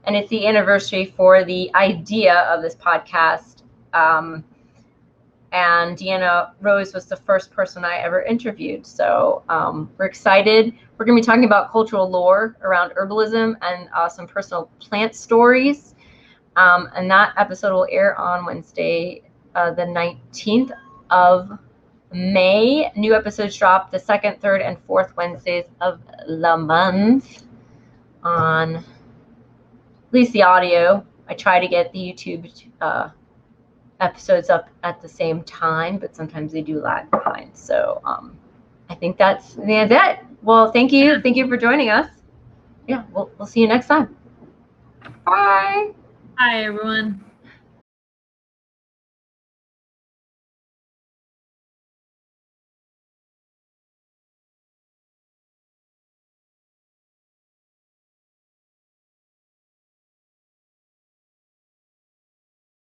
and it's the anniversary for the idea of this podcast. And Kiva Rose was the first person I ever interviewed. So we're excited. We're going to be talking about cultural lore around herbalism and some personal plant stories. And that episode will air on Wednesday, the 19th of May. New episodes drop the 2nd, 3rd, and 4th Wednesdays of the month on at least the audio. I try to get the YouTube episodes up at the same time, but sometimes they do lag behind. So I think that's it. Well, thank you. Thank you for joining us. Yeah, we'll see you next time. Bye. Hi, everyone.